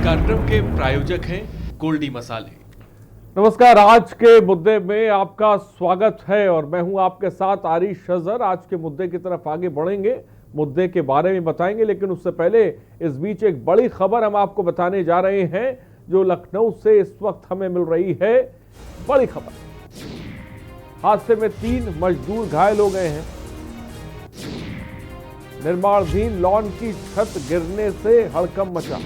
कार्यक्रम के प्रायोजक हैं गोल्डी मसाले। नमस्कार, आज के मुद्दे में आपका स्वागत है और मैं हूं आपके साथ आरिश शजर। आज के मुद्दे की तरफ आगे बढ़ेंगे, मुद्दे के बारे में बताएंगे, लेकिन उससे पहले इस बीच एक बड़ी खबर हम आपको बताने जा रहे हैं जो लखनऊ से इस वक्त हमें मिल रही है। बड़ी खबर, हादसे में 3 मजदूर घायल हो गए हैं। निर्माणाधीन लॉन की छत गिरने से हड़कंप मचा।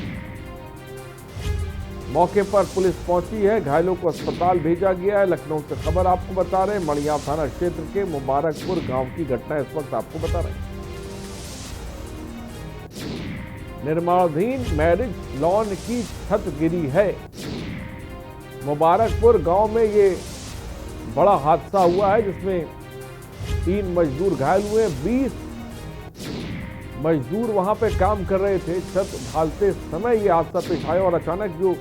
मौके पर पुलिस पहुंची है, घायलों को अस्पताल भेजा गया है। लखनऊ से खबर आपको बता रहे हैं, मड़िया थाना क्षेत्र के मुबारकपुर गांव की घटना इस वक्त आपको बता रहे हैं। निर्माणाधीन मैरिज लॉन की छत गिरी है। मुबारकपुर गांव में ये बड़ा हादसा हुआ है जिसमें 3 मजदूर घायल हुए। 20 मजदूर वहां पे काम कर रहे थे। छत ढालते समय ये हादसा पेश आया और अचानक जो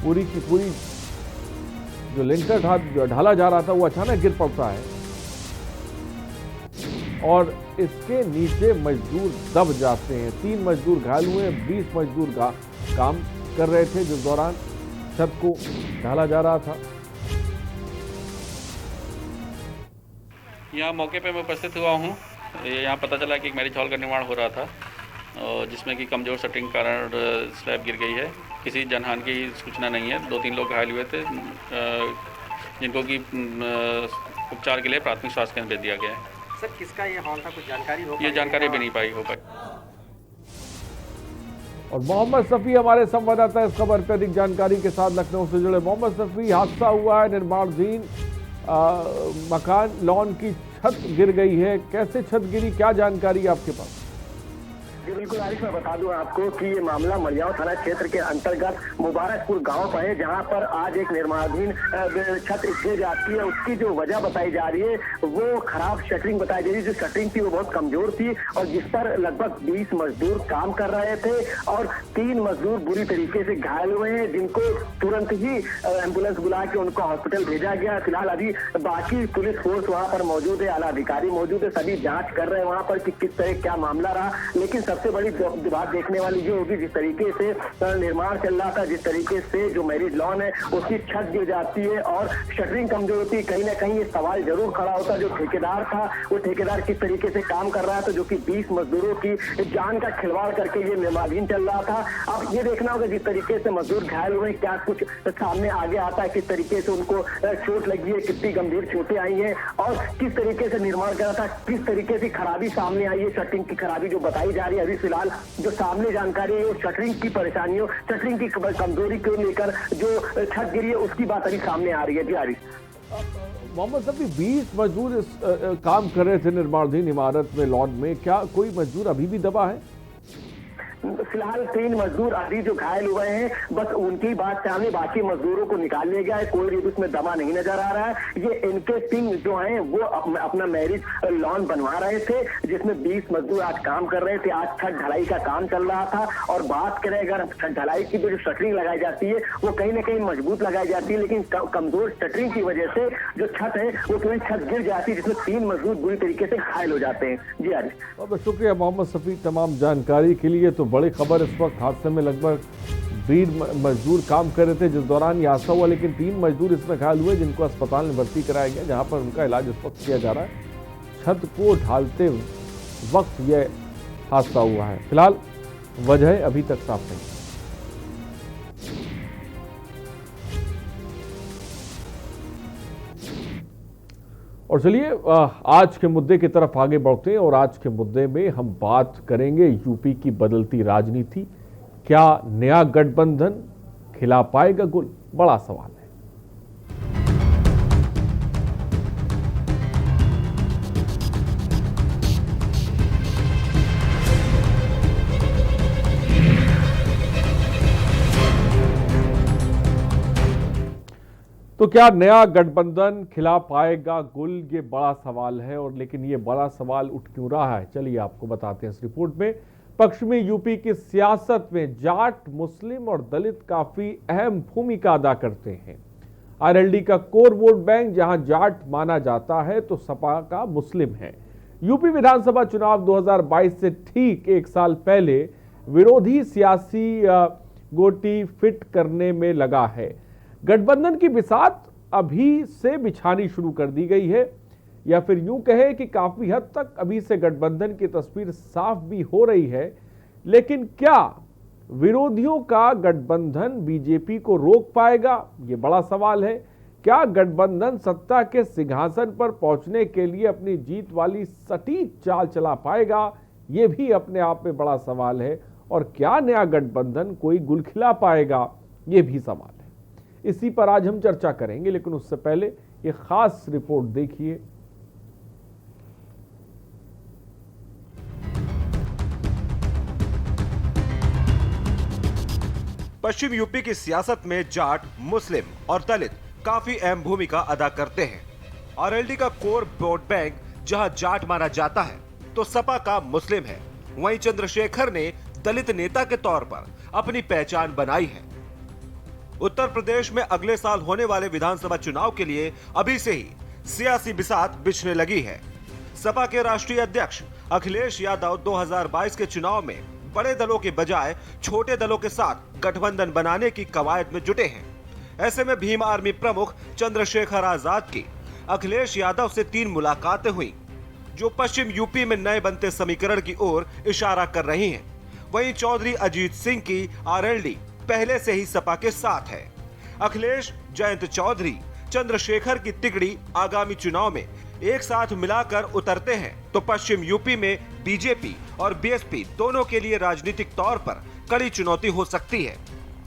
पूरी की पूरी जो लिंटर ढाला जा रहा था वो अचानक गिर पड़ता है और इसके नीचे मजदूर दब जाते हैं। 3 मजदूर घायल हुए, 20 मजदूर काम कर रहे थे जिस दौरान छत को ढाला जा रहा था। यहाँ मौके पे मैं उपस्थित हुआ हूँ। यहाँ पता चला कि एक मैरिज हॉल का निर्माण हो रहा था और जिसमें कि कमज़ोर शटरिंग के कारण स्लैब गिर गई है। किसी जनहानि की सूचना नहीं है। 2-3 लोग घायल हुए थे जिनको कि उपचार के लिए प्राथमिक स्वास्थ्य केंद्र भेज दिया गया है। सर, किसका ये हॉल था, कुछ जानकारी हो? ये जानकारी भी नहीं हो पाई। और मोहम्मद सफ़ी हमारे संवाददाता इस खबर पर अधिक जानकारी के साथ लखनऊ से जुड़े। मोहम्मद सफ़ी, हादसा हुआ है, निर्माणाधीन मकान लॉन की छत गिर गई है। कैसे छत गिरी, क्या जानकारी आपके पास? जी बिल्कुल आरिफ, मैं बता दूं आपको कि ये मामला मड़ियाव थाना क्षेत्र के अंतर्गत मुबारकपुर गांव का है, जहां पर आज एक निर्माणाधीन छत गिर जाती है। उसकी जो वजह बताई जा रही है वो खराब शटरिंग बताई जा रही है। जो शटरिंग थी वो बहुत कमजोर थी और जिस पर लगभग 20 मजदूर काम कर रहे थे और 3 मजदूर बुरी तरीके से घायल हुए हैं, जिनको तुरंत ही एम्बुलेंस बुला के उनको हॉस्पिटल भेजा गया। फिलहाल अभी बाकी पुलिस फोर्स वहाँ पर मौजूद है, आला अधिकारी मौजूद है, सभी जाँच कर रहे हैं वहाँ पर कि किस तरह क्या मामला रहा। लेकिन सबसे बड़ी बात देखने वाली ये होगी, जिस तरीके से निर्माण चल रहा था, जिस तरीके से जो मैरिज लॉन है उसकी छत गिर जाती है और शटरिंग कमजोर होती है, कहीं ना कहीं ये सवाल जरूर खड़ा होता है। जो ठेकेदार था वो ठेकेदार किस तरीके से काम कर रहा था, जो कि 20 मजदूरों की जान का खिलवाड़ करके ये निर्माणाधीन चल रहा था। अब ये देखना होगा जिस तरीके से मजदूर घायल हुए, क्या कुछ सामने आगे आता है, किस तरीके से उनको चोट लगी है, कितनी गंभीर चोटें आई है और किस तरीके से निर्माण कर रहा था, किस तरीके से खराबी सामने आई है। शटरिंग की खराबी जो बताई जा रही है, अभी फिलहाल जो सामने जानकारी है वो शटरिंग की परेशानियों, शटरिंग की कमजोरी को लेकर जो छत गिरी है उसकी बात अभी सामने आ रही है। जी आरिफ। मोहम्मद सफ़ी, 20 मजदूर इस काम कर रहे थे निर्माणाधीन इमारत में, लॉन में। क्या कोई मजदूर अभी भी दबा है? फिलहाल 3 मजदूर अभी जो घायल हुए हैं बस उनकी बात सामने, बाकी मजदूरों को निकाल लिया गया है। कोई भी उसमें दबा नहीं नजर आ रहा है। ये इनके सिंह जो हैं वो अपना मैरिज लॉन बनवा रहे थे, जिसमें 20 मजदूर आज काम कर रहे थे। आज छत ढलाई का काम चल रहा था और बात करें अगर छत ढलाई की, तो जो शटरिंग लगाई जाती है वो कहीं ना कहीं मजबूत लगाई जाती है, लेकिन कमजोर शटरिंग की वजह से जो छत है वो पूरी छत गिर जाती है, जिसमें 3 मजदूर बुरी तरीके से घायल हो जाते हैं। जी आरिफ, बहुत बहुत शुक्रिया मोहम्मद सफ़ी तमाम जानकारी के लिए। तो बड़ी खबर, इस वक्त हादसे में लगभग 20 मजदूर काम कर रहे थे जिस दौरान ये हादसा हुआ, लेकिन 3 मजदूर इसमें घायल हुए जिनको अस्पताल में भर्ती कराया गया, जहां पर उनका इलाज इस वक्त किया जा रहा है। छत को ढालते वक्त यह हादसा हुआ है। फिलहाल वजह अभी तक साफ नहीं। और चलिए आज के मुद्दे की तरफ आगे बढ़ते हैं और आज के मुद्दे में हम बात करेंगे यूपी की बदलती राजनीति। क्या नया गठबंधन खिला पाएगा गुल? बड़ा सवाल है। तो क्या नया गठबंधन खिला पाएगा गुल? ये बड़ा सवाल है। और लेकिन ये बड़ा सवाल उठ क्यों रहा है, चलिए आपको बताते हैं इस रिपोर्ट में। पश्चिमी यूपी की सियासत में जाट, मुस्लिम और दलित काफी अहम भूमिका अदा करते हैं। आरएलडी का कोर वोट बैंक जहां जाट माना जाता है तो सपा का मुस्लिम है। यूपी विधानसभा चुनाव 2022 से ठीक 1 साल पहले विरोधी सियासी गोटी फिट करने में लगा है। गठबंधन की बिसात अभी से बिछानी शुरू कर दी गई है, या फिर यूं कहे कि काफी हद तक अभी से गठबंधन की तस्वीर साफ भी हो रही है। लेकिन क्या विरोधियों का गठबंधन बीजेपी को रोक पाएगा, ये बड़ा सवाल है। क्या गठबंधन सत्ता के सिंहासन पर पहुंचने के लिए अपनी जीत वाली सटीक चाल चला पाएगा, ये भी अपने आप में बड़ा सवाल है। और क्या नया गठबंधन कोई गुल खिला पाएगा, ये भी सवाल है। इसी पर आज हम चर्चा करेंगे, लेकिन उससे पहले ये खास रिपोर्ट देखिए। पश्चिम यूपी की सियासत में जाट, मुस्लिम और दलित काफी अहम भूमिका अदा करते हैं। आरएलडी का कोर वोट बैंक जहां जाट माना जाता है तो सपा का मुस्लिम है। वहीं चंद्रशेखर ने दलित नेता के तौर पर अपनी पहचान बनाई है। उत्तर प्रदेश में अगले साल होने वाले विधानसभा चुनाव के लिए अभी से ही सियासी बिसात बिछने लगी है। सपा के राष्ट्रीय अध्यक्ष अखिलेश यादव 2022 के चुनाव में बड़े दलों के बजाय छोटे दलों के साथ गठबंधन बनाने की कवायद में जुटे हैं। ऐसे में भीम आर्मी प्रमुख चंद्रशेखर आजाद की अखिलेश यादव से 3 मुलाकातें हुई, जो पश्चिम यूपी में नए बनते समीकरण की ओर इशारा कर रही हैं। वहीं चौधरी अजीत सिंह की आरएलडी पहले से ही सपा के साथ है। अखिलेश, जयंत चौधरी, चंद्रशेखर की तिगड़ी आगामी चुनाव में एक साथ मिलाकर उतरते हैं तो पश्चिम यूपी में बीजेपी और बीएसपी दोनों के लिए राजनीतिक तौर पर कड़ी चुनौती हो सकती है।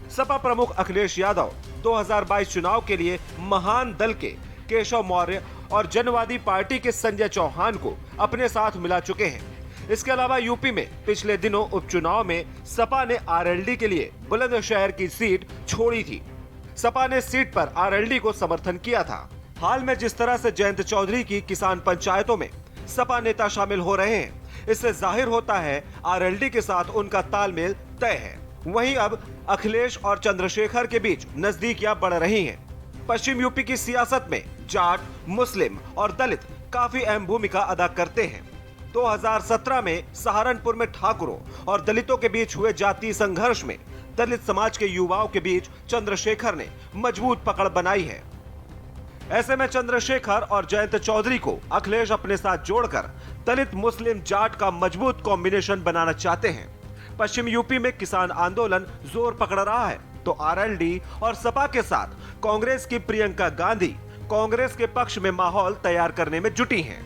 सपा प्रमुख अखिलेश यादव 2022 चुनाव के लिए महान दल के केशव मौर्य और जनवादी पार्टी के संजय चौहान को अपने साथ मिला चुके हैं। इसके अलावा यूपी में पिछले दिनों उपचुनाव में सपा ने आरएलडी के लिए बुलंदशहर की सीट छोड़ी थी। सपा ने सीट पर आरएलडी को समर्थन किया था। हाल में जिस तरह से जयंत चौधरी की किसान पंचायतों में सपा नेता शामिल हो रहे हैं, इससे जाहिर होता है आरएलडी के साथ उनका तालमेल तय है। वहीं अब अखिलेश और चंद्रशेखर के बीच नजदीकियां बढ़ रही हैं। पश्चिम यूपी की सियासत में जाट, मुस्लिम और दलित काफी अहम भूमिका अदा करते हैं। 2017 में सहारनपुर में ठाकुरों और दलितों के बीच हुए जातीय संघर्ष में दलित समाज के युवाओं के बीच चंद्रशेखर ने मजबूत पकड़ बनाई है। ऐसे में चंद्रशेखर और जयंत चौधरी को अखिलेश अपने साथ जोड़कर दलित मुस्लिम जाट का मजबूत कॉम्बिनेशन बनाना चाहते हैं। पश्चिम यूपी में किसान आंदोलन जोर पकड़ रहा है तो आरएलडी और सपा के साथ कांग्रेस की प्रियंका गांधी कांग्रेस के पक्ष में माहौल तैयार करने में जुटी हैं।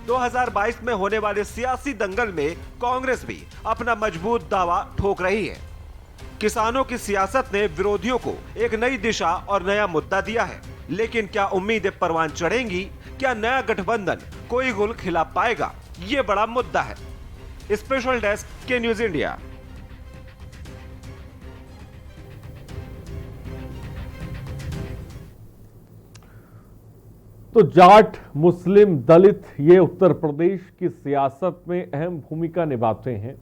2022 में होने वाले सियासी दंगल में कांग्रेस भी अपना मजबूत दावा ठोक रही है। किसानों की सियासत ने विरोधियों को एक नई दिशा और नया मुद्दा दिया है, लेकिन क्या उम्मीदें परवान चढ़ेंगी? क्या नया गठबंधन कोई गुल खिला पाएगा? ये बड़ा मुद्दा है। स्पेशल डेस्क के न्यूज इंडिया। तो जाट, मुस्लिम, दलित ये उत्तर प्रदेश की सियासत में अहम भूमिका निभाते हैं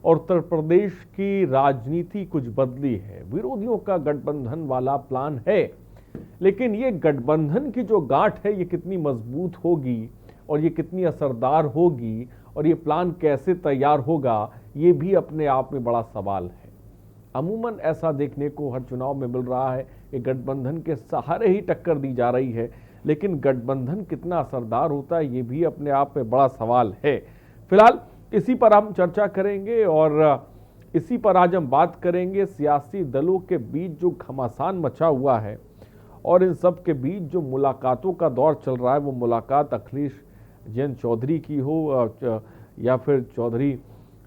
और उत्तर प्रदेश की राजनीति कुछ बदली है। विरोधियों का गठबंधन वाला प्लान है, लेकिन ये गठबंधन की जो गांठ है ये कितनी मजबूत होगी और ये कितनी असरदार होगी और ये प्लान कैसे तैयार होगा, ये भी अपने आप में बड़ा सवाल है। अमूमन ऐसा देखने को हर चुनाव में मिल रहा है कि गठबंधन के सहारे ही टक्कर दी जा रही है, लेकिन गठबंधन कितना असरदार होता है ये भी अपने आप में बड़ा सवाल है। फिलहाल इसी पर हम चर्चा करेंगे और इसी पर आज हम बात करेंगे। सियासी दलों के बीच जो घमासान मचा हुआ है और इन सब के बीच जो मुलाकातों का दौर चल रहा है, वो मुलाकात अखिलेश जैन चौधरी की हो या फिर चौधरी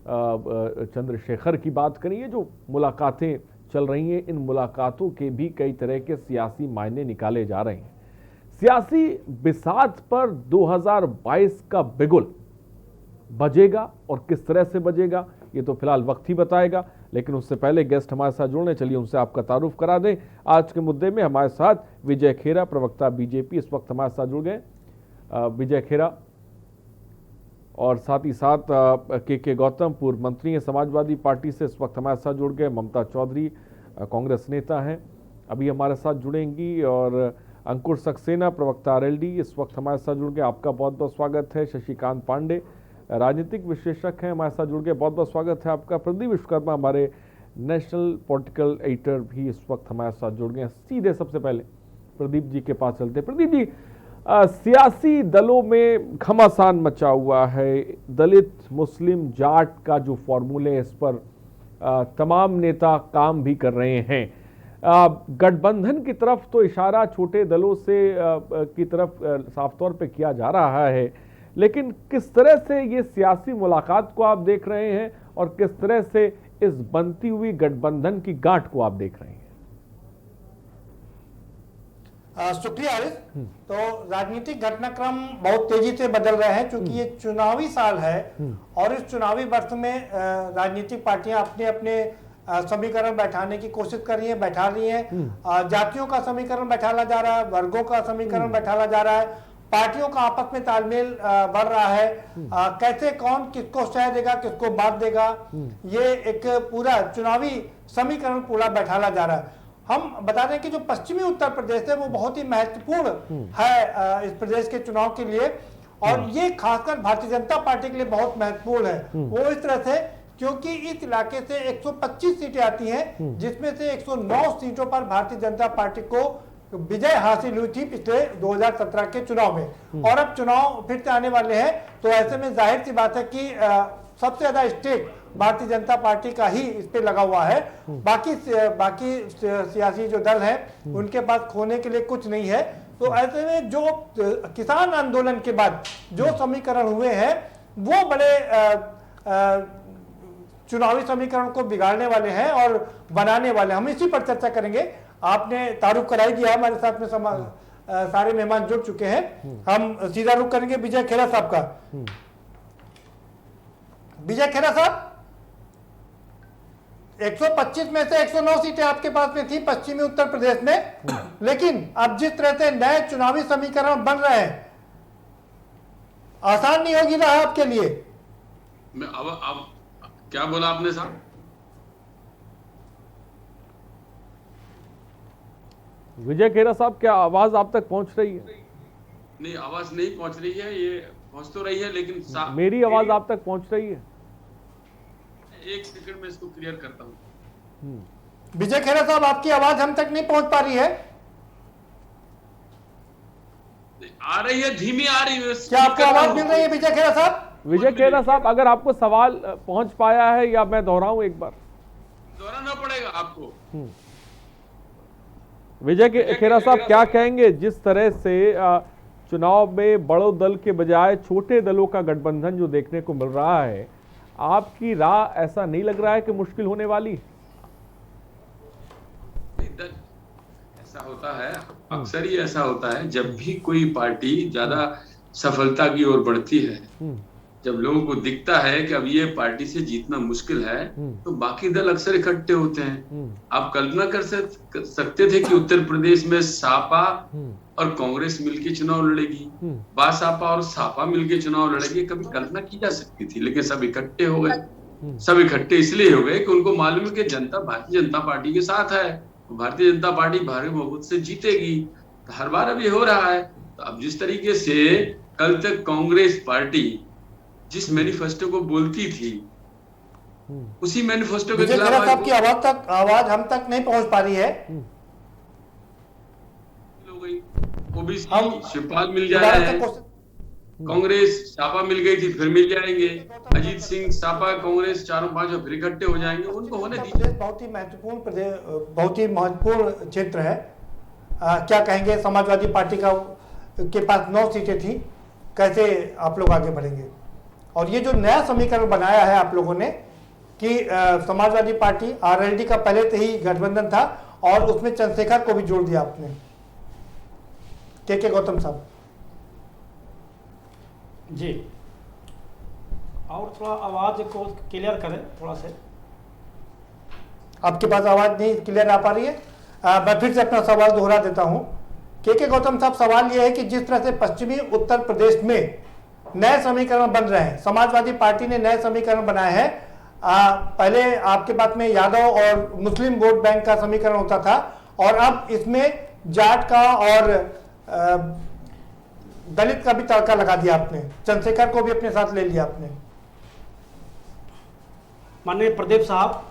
चंद्रशेखर की बात करें, ये जो मुलाकातें चल रही हैं, इन मुलाकातों के भी कई तरह के सियासी मायने निकाले जा रहे हैं। सियासी बिसात पर 2022 का बिगुल बजेगा और किस तरह से बजेगा ये तो फिलहाल वक्त ही बताएगा। लेकिन उससे पहले गेस्ट हमारे साथ जुड़ने, चलिए उनसे आपका तारुफ करा दें। आज के मुद्दे में हमारे साथ विजय खेरा, प्रवक्ता बीजेपी, इस वक्त हमारे साथ जुड़ गए। विजय खेरा और साथ ही साथ के गौतम, पूर्व मंत्री हैं समाजवादी पार्टी से, इस वक्त हमारे साथ जुड़ गए। ममता चौधरी कांग्रेस नेता हैं, अभी हमारे साथ जुड़ेंगी। और अंकुर सक्सेना, प्रवक्ता आरएलडी, इस वक्त हमारे साथ जुड़ गए। आपका बहुत बहुत स्वागत है। शशिकांत पांडे राजनीतिक विश्लेषक हैं, हमारे साथ जुड़ गए, बहुत बहुत स्वागत है आपका। प्रदीप विश्वकर्मा हमारे नेशनल पॉलिटिकल एडिटर भी इस वक्त हमारे साथ जुड़ गए हैं। सीधे सबसे पहले प्रदीप जी के पास चलते हैं। प्रदीप जी, सियासी दलों में घमासान मचा हुआ है। दलित, मुस्लिम, जाट का जो फॉर्मूले, इस पर तमाम नेता काम भी कर रहे हैं। गठबंधन की तरफ तो इशारा छोटे दलों से की तरफ साफ तौर पे किया जा रहा है, लेकिन किस तरह से ये सियासी मुलाकात को आप देख रहे हैं और किस तरह से इस बनती हुई गठबंधन की गांठ को आप देख रहे हैं? शुक्रिया आरिफ। तो राजनीतिक घटनाक्रम बहुत तेजी से बदल रहे हैं, क्योंकि ये चुनावी साल है और इस चुनावी वर्ष में राजनीतिक पार्टियां अपने अपने समीकरण बैठाने की कोशिश कर रही हैं, बैठा रही हैं। जातियों का समीकरण बैठाला जा रहा है, वर्गों का समीकरण बैठाला जा रहा है, पार्टियों का आपस में तालमेल बढ़ रहा है। कैसे कौन किसको शह देगा, किसको बात देगा, ये एक पूरा चुनावी समीकरण पूरा बैठाला जा रहा है। हम बता दें कि जो पश्चिमी उत्तर प्रदेश है वो बहुत ही महत्वपूर्ण है इस प्रदेश के चुनाव के लिए, और ये खासकर भारतीय जनता पार्टी के लिए बहुत महत्वपूर्ण है। वो इस तरह से क्योंकि इस इलाके से 125 सीटें आती हैं, जिसमें से 109 सीटों पर भारतीय जनता पार्टी को विजय हासिल हुई थी पिछले 2017 के चुनाव में, और अब चुनाव फिर से आने वाले हैं। तो ऐसे में जाहिर सी बात है कि सबसे ज्यादा स्टेक भारतीय जनता पार्टी का ही इस पे लगा हुआ है। बाकी सियासी जो दल हैं उनके पास खोने के लिए कुछ नहीं है। तो ऐसे में जो किसान आंदोलन के बाद जो समीकरण हुए हैं वो बड़े चुनावी समीकरण को बिगाड़ने वाले हैं और बनाने वाले। हम इसी पर चर्चा करेंगे। आपने तारुफ कराई दिया, हमारे साथ में सारे मेहमान जुड़ चुके हैं। हम सीधा रुख करेंगे विजय खेरा साहब का। विजय खेरा साहब, 125 में से 109 सीटें आपके पास में थी पश्चिमी उत्तर प्रदेश में, लेकिन अब जिस तरह से नए चुनावी समीकरण बन रहे हैं, आसान नहीं होगी रहा आपके लिए। अब क्या बोला आपने साहब? विजय खेरा साहब, क्या आवाज आप तक पहुंच रही है? नहीं, आवाज नहीं पहुंच रही है। ये पहुंच तो रही है, लेकिन मेरी आवाज आप तक पहुंच रही है? एक सेकंड में इसको क्लियर करता हूं। विजय खेरा साहब, आपकी आवाज हम तक नहीं पहुंच पा रही है। आ रही है, धीमी आ रही है। क्या आपको आवाज मिल रही है विजय खेरा साहब? विजय खेरा साहब, अगर आपको सवाल पहुंच पाया है या मैं दोहराऊं एक बार? दोहराना पड़ेगा आपको। विजय खेरा साहब, क्या कहेंगे जिस तरह से चुनाव में बड़ों दल के बजाय छोटे दलों का गठबंधन जो देखने को मिल रहा है, आपकी राह ऐसा नहीं लग रहा है कि मुश्किल होने वाली? ऐसा होता है, अक्सर ही ऐसा होता है, जब भी कोई पार्टी ज्यादा सफलता की ओर बढ़ती है, जब लोगों को दिखता है कि अब ये पार्टी से जीतना मुश्किल है, तो बाकी दल अक्सर इकट्ठे होते हैं। आप कल्पना कर सकते थे कि उत्तर प्रदेश में सापा और कांग्रेस मिलकर चुनाव लड़ेगी, बासपा और सापा मिलकर चुनाव लड़ेगी? कभी कल्पना की जा सकती थी? लेकिन सब इकट्ठे हो गए। सब इकट्ठे इसलिए हो गए कि उनको मालूम है कि जनता भारतीय जनता पार्टी के साथ है, भारतीय जनता पार्टी भारी बहुमत से जीतेगी। तो हर बार अब ये हो रहा है। तो अब जिस तरीके से कल तक कांग्रेस पार्टी जिस मैनिफेस्टो को बोलती थी, उसी मैनिफेस्टो के खिलाफ आपकी आवाज हम तक नहीं पहुंच पा रही है। ओबीसी शिवपाल मिल जा रहा है, कांग्रेस सापा मिल गई थी, फिर मिल जाएंगे। अजीत सिंह, सापा, कांग्रेस, चारों पांचों फिर इकट्ठे हो जाएंगे। उनको होने दीजिए। बहुत ही महत्वपूर्ण प्रदेश, बहुत ही महत्वपूर्ण क्षेत्र है। क्या कहेंगे? समाजवादी पार्टी के पास 9 सीटें थी, कैसे आप लोग आगे बढ़ेंगे? और ये जो नया समीकरण बनाया है आप लोगों ने कि समाजवादी पार्टी आरएलडी का पहले से ही गठबंधन था और उसमें चंद्रशेखर को भी जोड़ दिया आपने। के गौतम साहब जी, और थोड़ा आवाज को क्लियर करें थोड़ा से। आपके पास आवाज नहीं क्लियर आ पा रही है? मैं फिर से अपना सवाल दोहरा देता हूं। के गौतम साहब, सवाल यह है कि जिस तरह से पश्चिमी उत्तर प्रदेश में नए समीकरण बन रहे हैं, समाजवादी पार्टी ने नए समीकरण बनाए हैं। पहले आपके बात में यादव और मुस्लिम वोट बैंक का समीकरण होता था, और अब इसमें जाट का और दलित का भी तड़का लगा दिया आपने। चंद्रशेखर को भी अपने साथ ले लिया आपने। माननीय प्रदीप साहब,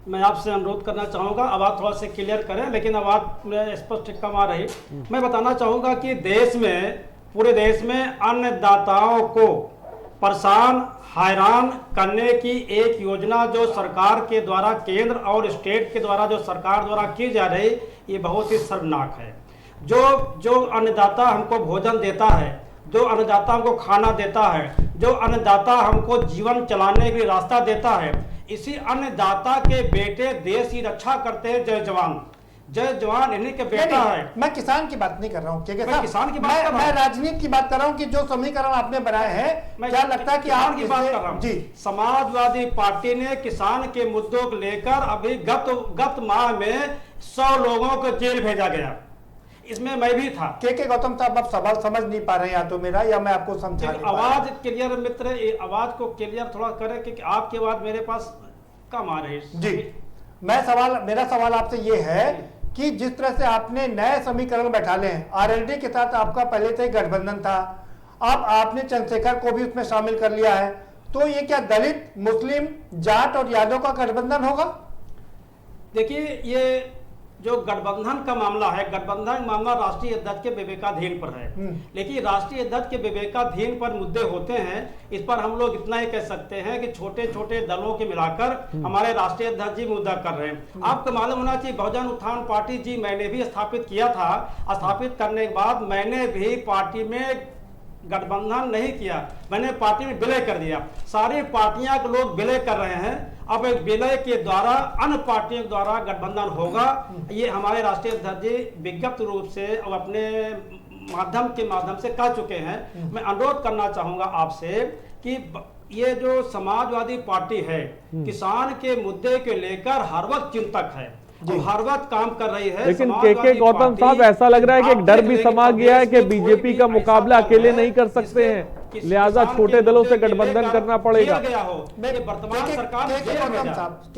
मैं आपसे अनुरोध करना चाहूँगा, आवाज़ थोड़ा सा क्लियर करें, लेकिन आवाज़ में स्पष्ट कम आ रही। मैं बताना चाहूँगा कि देश में, पूरे देश में अन्नदाताओं को परेशान हैरान करने की एक योजना जो सरकार के द्वारा, केंद्र और स्टेट के द्वारा जो सरकार द्वारा की जा रही, ये बहुत ही शर्मनाक है। जो अन्नदाता हमको भोजन देता है, जो अन्नदाता हमको खाना देता है, जो अन्नदाता हमको जीवन चलाने के लिए रास्ता देता है, इसी अन्नदाता के बेटे देश की रक्षा करते हैं। जय जवान, जय जवान इन्हीं के बेटा है। मैं किसान की बात नहीं कर रहा हूँ, मैं किसान की बात कर रहा हूँ, मैं राजनीति की बात कर रहा हूँ कि जो समीकरण आपने बनाए हैं, क्या लगता है कि आप की बात कर रहा हूँ जी। समाजवादी पार्टी ने किसान के मुद्दों को लेकर अभी गत माह में 100 लोगों को जेल भेजा गया, इसमें मैं भी था। के गौतम साहब, आप सवाल समझ नहीं पा रहे हैं, या तो मेरा या मैं आपको समझा नहीं पा रहा। आवाज क्लियर मित्र, आवाज को क्लियर थोड़ा करें कि आपकी आवाज मेरे पास कम आ रही है। जी, मेरा सवाल आपसे ये है कि जिस तरह से आपने नए समीकरण बैठा ले हैं, आरएलडी के साथ आपका पहले से ही गठबंधन था, अब आपने चंद्रशेखर को भी उसमें शामिल कर लिया है, तो ये क्या दलित, मुस्लिम, जाट और यादव का गठबंधन होगा? देखिए, ये जो गठबंधन का मामला है, गठबंधन मामला राष्ट्रीय अध्यक्ष के विवेकाधीन पर है, लेकिन राष्ट्रीय अध्यक्ष के विवेकाधीन पर मुद्दे होते हैं। इस पर हम लोग इतना ही कह सकते हैं कि छोटे छोटे दलों के मिलाकर हमारे राष्ट्रीय अध्यक्ष जी मुद्दा कर रहे हैं। आपको मालूम होना चाहिए, बहुजन उत्थान पार्टी जी मैंने भी स्थापित किया था। स्थापित करने के बाद मैंने भी पार्टी में गठबंधन नहीं किया, मैंने पार्टी में विलय कर दिया। सारी पार्टियां के लोग विलय कर रहे हैं। अब एक विलय के द्वारा अन्य पार्टियों के द्वारा गठबंधन होगा, ये हमारे राष्ट्रीय अध्यक्ष जी विज्ञप्त रूप से और अपने माध्यम से कह चुके हैं। मैं अनुरोध करना चाहूंगा आपसे कि ये जो समाजवादी पार्टी है, किसान के मुद्दे के लेकर हर वक्त चिंतक है, हर वक्त काम कर रही है। लेकिन के गौतम साहब, ऐसा लग रहा है कि एक डर भी समा गया है कि बीजेपी का मुकाबला अकेले नहीं कर सकते हैं, लिहाजा छोटे दलों से गठबंधन करना पड़ेगा। वर्तमान सरकार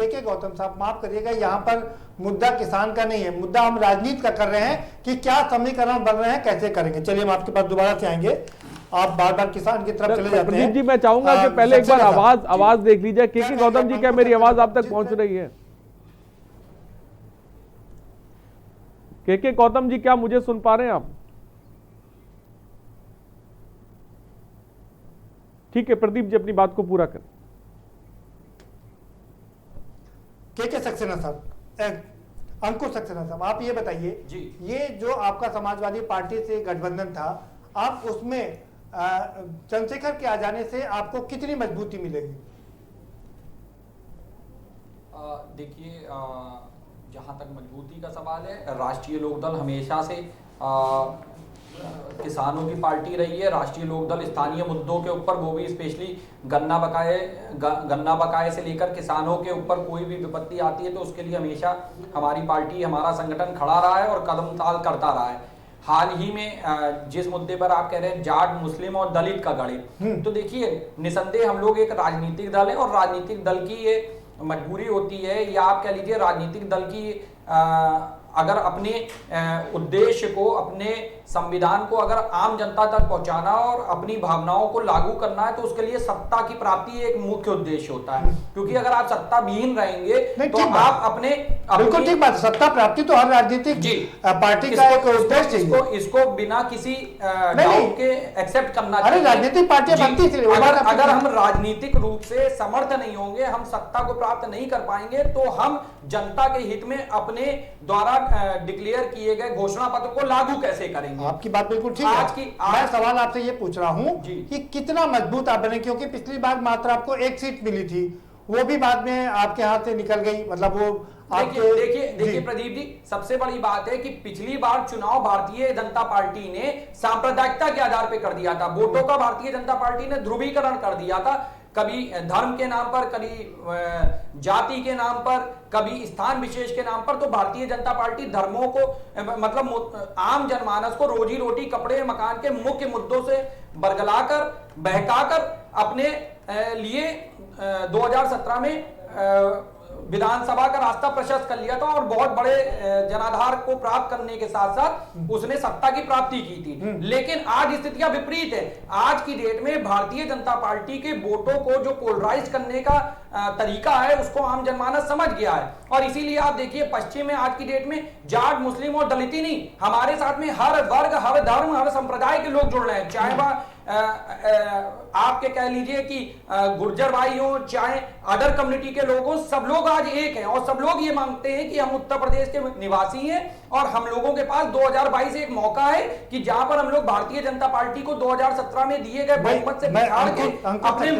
के गौतम साहब, माफ करिएगा, यहाँ पर मुद्दा किसान का नहीं है, मुद्दा हम राजनीति का कर रहे हैं कि क्या समीकरण बन रहे हैं, कैसे करेंगे। चलिए हम आपके पास दोबारा से आएंगे, आप बार बार किसान की तरफ चले जाते हैं। प्रदीप जी, मैं चाहूंगा कि पहले एक बार आवाज देख लीजिए। के गौतम जी, क्या मेरी आवाज आप तक पहुंच रही है? के गौतम जी, क्या मुझे सुन पा रहे हैं आप? ठीक है, प्रदीप जी अपनी बात को पूरा करें। के सक्सेना साहब, अंकुश सक्सेना साहब, आप ये बताइए जी, ये जो आपका समाजवादी पार्टी से गठबंधन था, आप उसमें चंद्रशेखर के आ जाने से आपको कितनी मजबूती मिलेगी? देखिए, जहाँ तक मजबूती का सवाल है, राष्ट्रीय लोकदल हमेशा से किसानों की पार्टी रही है। राष्ट्रीय लोकदल स्थानीय मुद्दों के ऊपर, वो भी स्पेशली गन्ना बकाये से लेकर किसानों के ऊपर कोई भी विपत्ति आती है तो उसके लिए हमेशा हमारी पार्टी, हमारा संगठन खड़ा रहा है और कदम ताल करता रहा है। हाल ही में जिस मुद्दे पर आप कह रहे हैं जाट, मुस्लिम और दलित का गणित, तो देखिए, निसंदेह हम लोग एक राजनीतिक दल है और राजनीतिक दल की ये मजबूरी होती है, या आप कह लीजिए राजनीतिक दल की अगर अपने उद्देश्य को, अपने संविधान को अगर आम जनता तक पहुंचाना और अपनी भावनाओं को लागू करना है तो उसके लिए सत्ता की प्राप्ति एक मुख्य उद्देश्य होता है। क्योंकि अगर आप सत्ता विहीन रहेंगे तो आप अपने बिल्कुल ठीक बात, सत्ता प्राप्ति तो हर राजनीतिक पार्टी का एक उद्देश्य है। इसको बिना किसी डाउट के एक्सेप्ट करना चाहिए। राजनीतिक पार्टियां अगर हम राजनीतिक रूप से समर्थ नहीं होंगे, हम सत्ता को प्राप्त नहीं कर पाएंगे, तो हम जनता के हित में अपने द्वारा डिक्लेयर किए गए घोषणा पत्र को लागू कैसे करेंगे? आपकी बात बिल्कुल ठीक है। मैं सवाल आपसे ये पूछ रहा हूं कि कितना मजबूत आप बने, क्योंकि पिछली बार मात्र आपको 1 सीट मिली थी, वो भी बाद में आपके हाथ से निकल गई, मतलब वो देखिए प्रदीप जी, सबसे बड़ी बात है कि पिछली बार चुनाव भारतीय जनता पार्टी ने सांप्रदायिकता के आधार पर कर दिया था। वोटों का भारतीय जनता पार्टी ने ध्रुवीकरण कर दिया था, कभी धर्म के नाम पर, कभी जाति के नाम पर, कभी स्थान विशेष के नाम पर। तो भारतीय जनता पार्टी धर्मों को, मतलब आम जनमानस को रोजी रोटी, कपड़े मकान के मुख्य मुद्दों से बरगलाकर, बहकाकर अपने लिए 2017 में विधानसभा का रास्ता प्रशस्त कर लिया था और बहुत बड़े जनाधार को प्राप्त करने के साथ साथ उसने सत्ता की प्राप्ति की थी। लेकिन आज स्थितियां विपरीत है। आज की डेट में भारतीय जनता पार्टी के वोटों को जो पोलराइज करने का तरीका है उसको आम जनमानस समझ गया है। और इसीलिए आप देखिए पश्चिम में आज की डेट में जाट, मुस्लिम और दलित ही नहीं, हमारे साथ में हर वर्ग, हर धर्म, हर संप्रदाय के लोग जुड़ रहे हैं, चाहे वह आपके कह लीजिए कि गुर्जर भाई हो, चाहे अदर कम्युनिटी के लोग हो, सब लोग आज एक हैं और सब लोग ये मांगते हैं कि हम उत्तर प्रदेश के निवासी हैं और हम लोगों के पास 2022 एक मौका है कि जहां पर हम लोग भारतीय जनता पार्टी को 2017 में दिए गए बहुमत से बिछाड़ के अपने।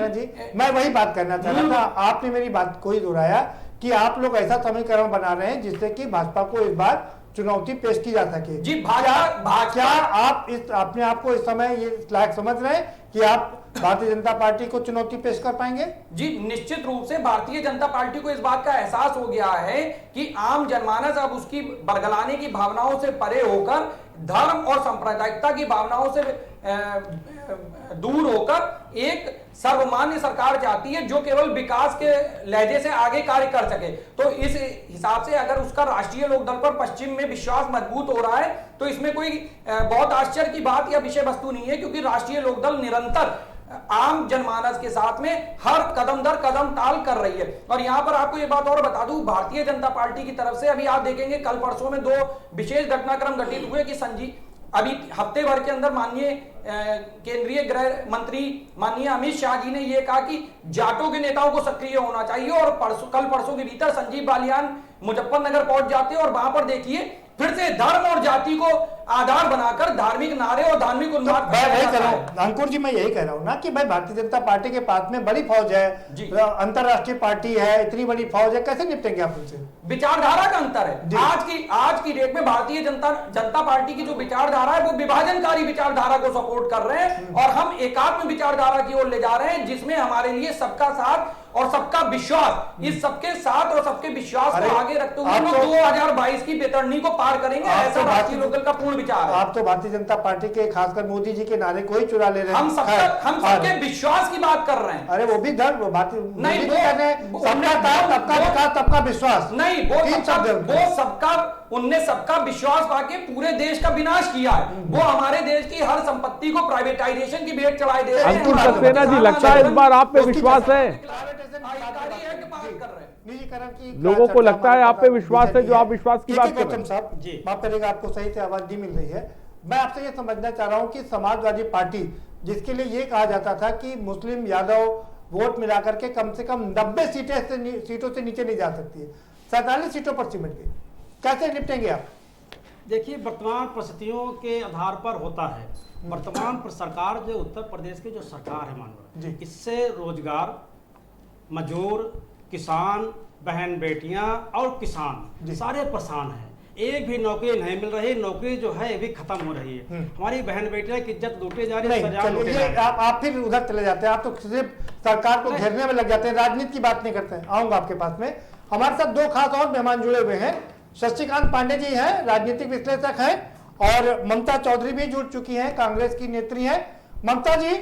मैं वही बात करना चाह रहा था, आपने मेरी बात को ही दोहराया कि आप लोग ऐसा समीकरण बना रहे हैं जिससे कि भाजपा को इस बार चुनौती पेश की जा सके। जी, क्या आप इस अपने आप को इस समय ये लायक समझ रहे हैं कि आप भारतीय जनता पार्टी को चुनौती पेश कर पाएंगे? जी, निश्चित रूप से भारतीय जनता पार्टी को इस बात का एहसास हो गया है कि आम जनमानस अब उसकी बरगलाने की भावनाओं से परे होकर धर्म और सांप्रदायिकता की भावनाओं से दूर होकर एक सर्वमान्य सरकार चाहती है जो केवल विकास के लहजे से आगे कार्य कर सके। तो इस हिसाब से अगर उसका राष्ट्रीय लोकदल पर पश्चिम में विश्वास मजबूत हो रहा है तो इसमें कोई बहुत आश्चर्य की बात या विषय वस्तु नहीं है, क्योंकि राष्ट्रीय लोकदल निरंतर आम जनमानस के साथ में हर कदम दर कदम ताल कर रही है। और यहां पर आपको ये बात और बता दूं, भारतीय जनता पार्टी की तरफ से अभी आप देखेंगे कल परसों में 2 विशेष घटनाक्रम घटित हुए कि अभी हफ्ते भर के अंदर माननीय केंद्रीय गृह मंत्री माननीय अमित शाह जी ने यह कहा कि जाटों के नेताओं को सक्रिय होना चाहिए और कल परसों के भीतर संजीव बालियान मुजफ्फरनगर पहुंच जाते हैं और वहां पर देखिए फिर से धर्म और जाति को आधार बनाकर धार्मिक नारे और धार्मिक उन्माद अंकुर जी, मैं यही कह रहा हूँ ना कि भाई भारतीय जनता पार्टी के पास में बड़ी फौज है, अंतरराष्ट्रीय पार्टी है, इतनी बड़ी फौज है, कैसे निपटेंगे आप उनसे? विचारधारा का अंतर है। आज की डेट में भारतीय जनता पार्टी की जो विचारधारा है वो विभाजनकारी विचारधारा को सपोर्ट कर रहे हैं और हम एकात्म विचारधारा की ओर ले जा रहे हैं जिसमें हमारे लिए सबका साथ और सबका विश्वास, इस सबके साथ और सबके विश्वास को आगे रखते हुए हम 2022 की बेतरनी को पार करेंगे, ऐसा राष्ट्रीय लोकदल का पूर्ण विचार है। आप तो भारतीय जनता पार्टी के खासकर मोदी जी के नारे को ही चुरा ले रहे हैं। हम सबके विश्वास की बात कर रहे हैं। अरे वो भी धर्म नहीं, सबका विकास सबका विश्वास नहीं, उनने सबका विश्वास पाके पूरे देश का विनाश किया है। वो हमारे देश की हर संपत्ति को प्राइवेटाइजेशन की भेंट चढ़ाए दे रहे हैं। अंकुर सक्सेना जी, लगता है इस बार आप पे विश्वास है? लोगों को लगता है आप पे विश्वास है, जो आप विश्वास की बात कर रहे हैं? साहब जी माफ करेगा, आपको सही से आवाज नहीं मिल रही है। मैं आपसे ये समझना चाह रहा हूं कि समाजवादी पार्टी जिसके लिए ये कहा जाता था कि मुस्लिम यादव वोट मिलाकर के कम से कम 90 सीटों से नीचे नहीं जा सकती है, 47 सीटों पर सिमट गई, कैसे निपटेंगे आप? देखिए, वर्तमान परिस्थितियों के आधार पर होता है। वर्तमान सरकार जो उत्तर प्रदेश की जो सरकार है मानव, इससे रोजगार, मजदूर, किसान, बहन बेटियां और किसान सारे परेशान हैं। एक भी नौकरी नहीं मिल रही, नौकरी जो है ये भी खत्म हो रही है। हमारी बहन बेटियां की इज्जत लूटे जा रही है। आप फिर उधर चले जाते हैं, आप तो सिर्फ सरकार को घेरने में लग जाते हैं, राजनीति की बात नहीं करते हैं। आऊंगा आपके पास में। हमारे साथ 2 खास और मेहमान जुड़े हुए हैं। शशिकांत पांडे जी हैं, राजनीतिक विश्लेषक हैं, और ममता चौधरी भी जुड़ चुकी हैं, कांग्रेस की नेत्री हैं। ममता जी,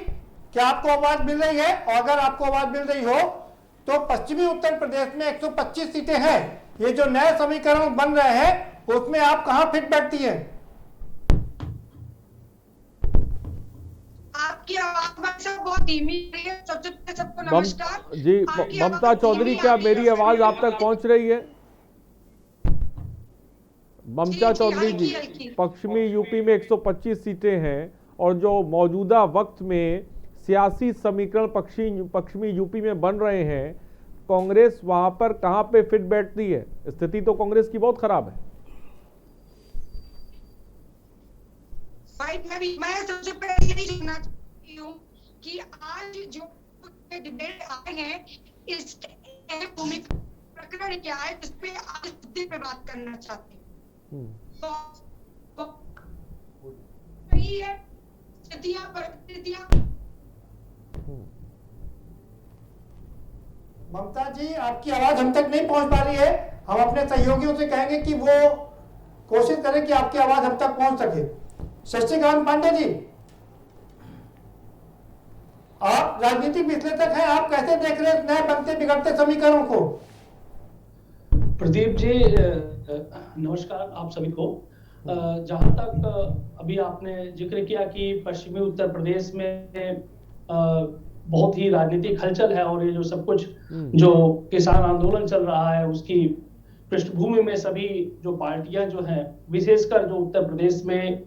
क्या आपको आवाज मिल रही है? और अगर आपको आवाज मिल रही हो तो पश्चिमी उत्तर प्रदेश में 125 सीटें हैं, ये जो नए समीकरण बन रहे हैं उसमें आप कहां फिट बैठती हैं? आपकी आवाज बहुत धीमी है। सबसे पहले सबको नमस्कार जी। ममता चौधरी, क्या मेरी आवाज आप तक पहुंच रही है? ममता चौधरी जी, पश्चिमी यूपी में 125 सीटें हैं और जो मौजूदा वक्त में सियासी समीकरण पश्चिमी यूपी में बन रहे हैं, कांग्रेस वहां पर कहां पे फिट बैठती है? स्थिति तो कांग्रेस की बहुत खराब है। मैं सबसे पहले यही जानना चाहती हूँ कि आज जो डिबेट आए हैं इसके भूमिका प्रकरण क्या है, जिस पे आज मुद्दे पे बात करना चाहते हैं। सही है, परिस्थितियां। ममता जी, आपकी आवाज हम तक नहीं पहुंच पा रही है। हम अपने सहयोगियों से कहेंगे कि वो कोशिश करें कि आपकी आवाज हम तक पहुंच सके। शशिकांत पांडे जी, आप राजनीतिक विश्लेषक हैं, आप कैसे देख रहे हैं नए बनते बिगड़ते समीकरणों को? प्रदीप जी, नमस्कार आप सभी को। जहां तक अभी आपने जिक्र किया कि पश्चिमी उत्तर प्रदेश में बहुत ही राजनीतिक हलचल है और ये जो सब कुछ जो किसान आंदोलन चल रहा है उसकी पृष्ठभूमि में सभी जो पार्टियां जो हैं, विशेषकर जो उत्तर प्रदेश में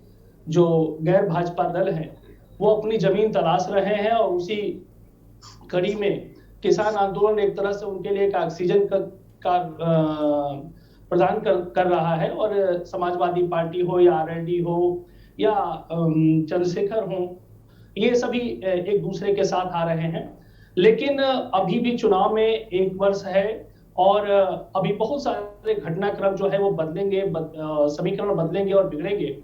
जो गैर भाजपा दल हैं, वो अपनी जमीन तलाश रहे हैं और उसी कड़ी में किसान आंदोलन एक तरह से उनके लिए एक ऑक्सीजन का प्रदान कर रहा है। और समाजवादी पार्टी हो या आरएलडी हो या चंद्रशेखर हो, ये सभी एक दूसरे के साथ आ रहे हैं। लेकिन अभी भी चुनाव में 1 वर्ष है और अभी बहुत सारे घटनाक्रम जो है वो बदलेंगे, समीकरण बदलेंगे और बिगड़ेंगे।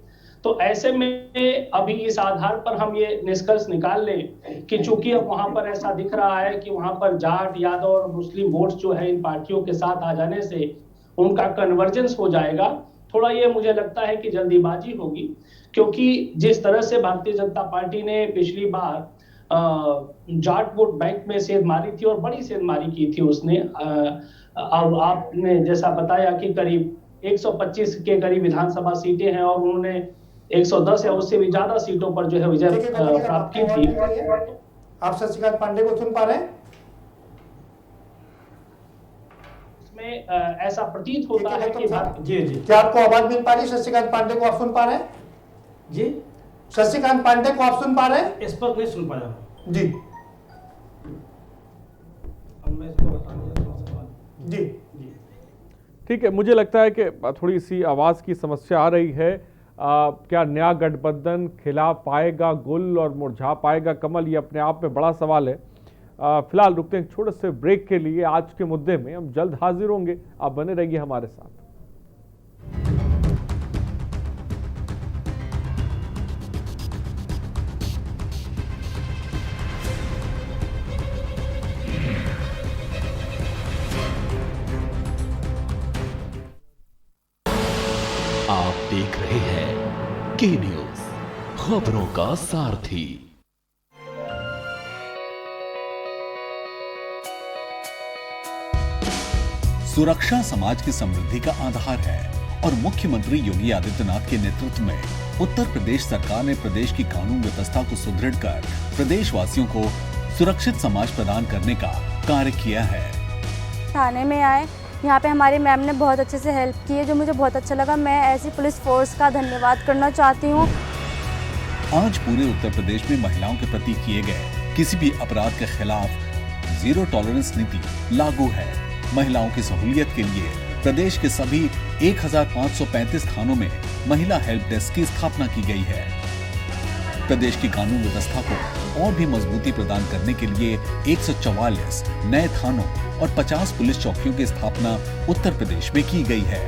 तो ऐसे में अभी इस आधार पर हम ये निष्कर्ष निकाल लें कि चूंकि अब वहां पर ऐसा दिख रहा है कि वहां पर जाट, यादव और मुस्लिम वोट्स जो है इन पार्टियों के साथ आ जाने से उनका कन्वर्जेंस हो जाएगा। थोड़ा ये मुझे लगता है कि जल्दीबाजी होगी, क्योंकि जिस तरह से भारतीय जनता पार्टी ने पिछली बार जाट वोट बैंक में सेंध मारी थी और बड़ी सेंधमारी की थी उसने, अब आपने जैसा बताया कि करीब 125 के करीब विधानसभा सीटें हैं और उन्होंने 110 या उससे भी ज्यादा सीटों पर जो है विजय प्राप्त की थी। आप शशिकांत पांडे को सुन पा रहे हैं? इसमें ऐसा प्रतीत होता है कि जी क्या आपको आवाज मिल पा रही है? शशिकांत पांडे को आप सुन पा रहे हैं? जी, शशिकांत पांडे को आप सुन पा रहे हैं? इस पर नहीं सुन पाया जी। अब मैं इसको बताऊंगा जी। ठीक है, मुझे लगता है कि थोड़ी सी आवाज़ की समस्या आ रही है। क्या नया गठबंधन खिला पाएगा गुल और मुरझा पाएगा कमल, ये अपने आप में बड़ा सवाल है। फिलहाल रुकते हैं एक छोटे से ब्रेक के लिए। आज के मुद्दे में हम जल्द हाजिर होंगे, आप बने रहिए हमारे साथ। आप देख रहे हैं के न्यूज, खबरों का सारथी। सुरक्षा समाज की समृद्धि का आधार है और मुख्यमंत्री योगी आदित्यनाथ के नेतृत्व में उत्तर प्रदेश सरकार ने प्रदेश की कानून व्यवस्था को सुदृढ़ कर प्रदेशवासियों को सुरक्षित समाज प्रदान करने का कार्य किया है। थाने में आए, यहाँ पे हमारी मैम ने बहुत अच्छे से हेल्प की है, जो मुझे बहुत अच्छा लगा। मैं ऐसी पुलिस फोर्स का धन्यवाद करना चाहती हूँ। आज पूरे उत्तर प्रदेश में महिलाओं के प्रति किए गए किसी भी अपराध के खिलाफ 0 टॉलरेंस नीति लागू है। महिलाओं की सहूलियत के लिए प्रदेश के सभी 1535 थानों में महिला हेल्प डेस्क की स्थापना की गई है। प्रदेश की कानून व्यवस्था को और भी मजबूती प्रदान करने के लिए 144 नए थानों और 50 पुलिस चौकियों की स्थापना उत्तर प्रदेश में की गई है।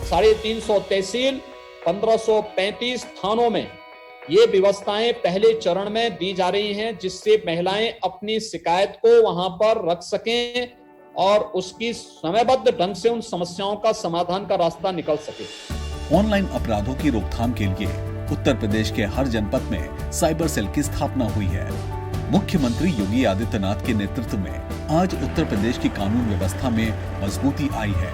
350 तहसील, 1535 थानों में ये व्यवस्थाएं पहले चरण में दी जा रही हैं, जिससे महिलाएं अपनी शिकायत को वहां पर रख सकें और उसकी समयबद्ध ढंग से उन समस्याओं का समाधान का रास्ता निकल सके। ऑनलाइन अपराधों की रोकथाम के लिए उत्तर प्रदेश के हर जनपद में साइबर सेल की स्थापना हुई है। मुख्यमंत्री योगी आदित्यनाथ के नेतृत्व में आज उत्तर प्रदेश की कानून व्यवस्था में मजबूती आई है।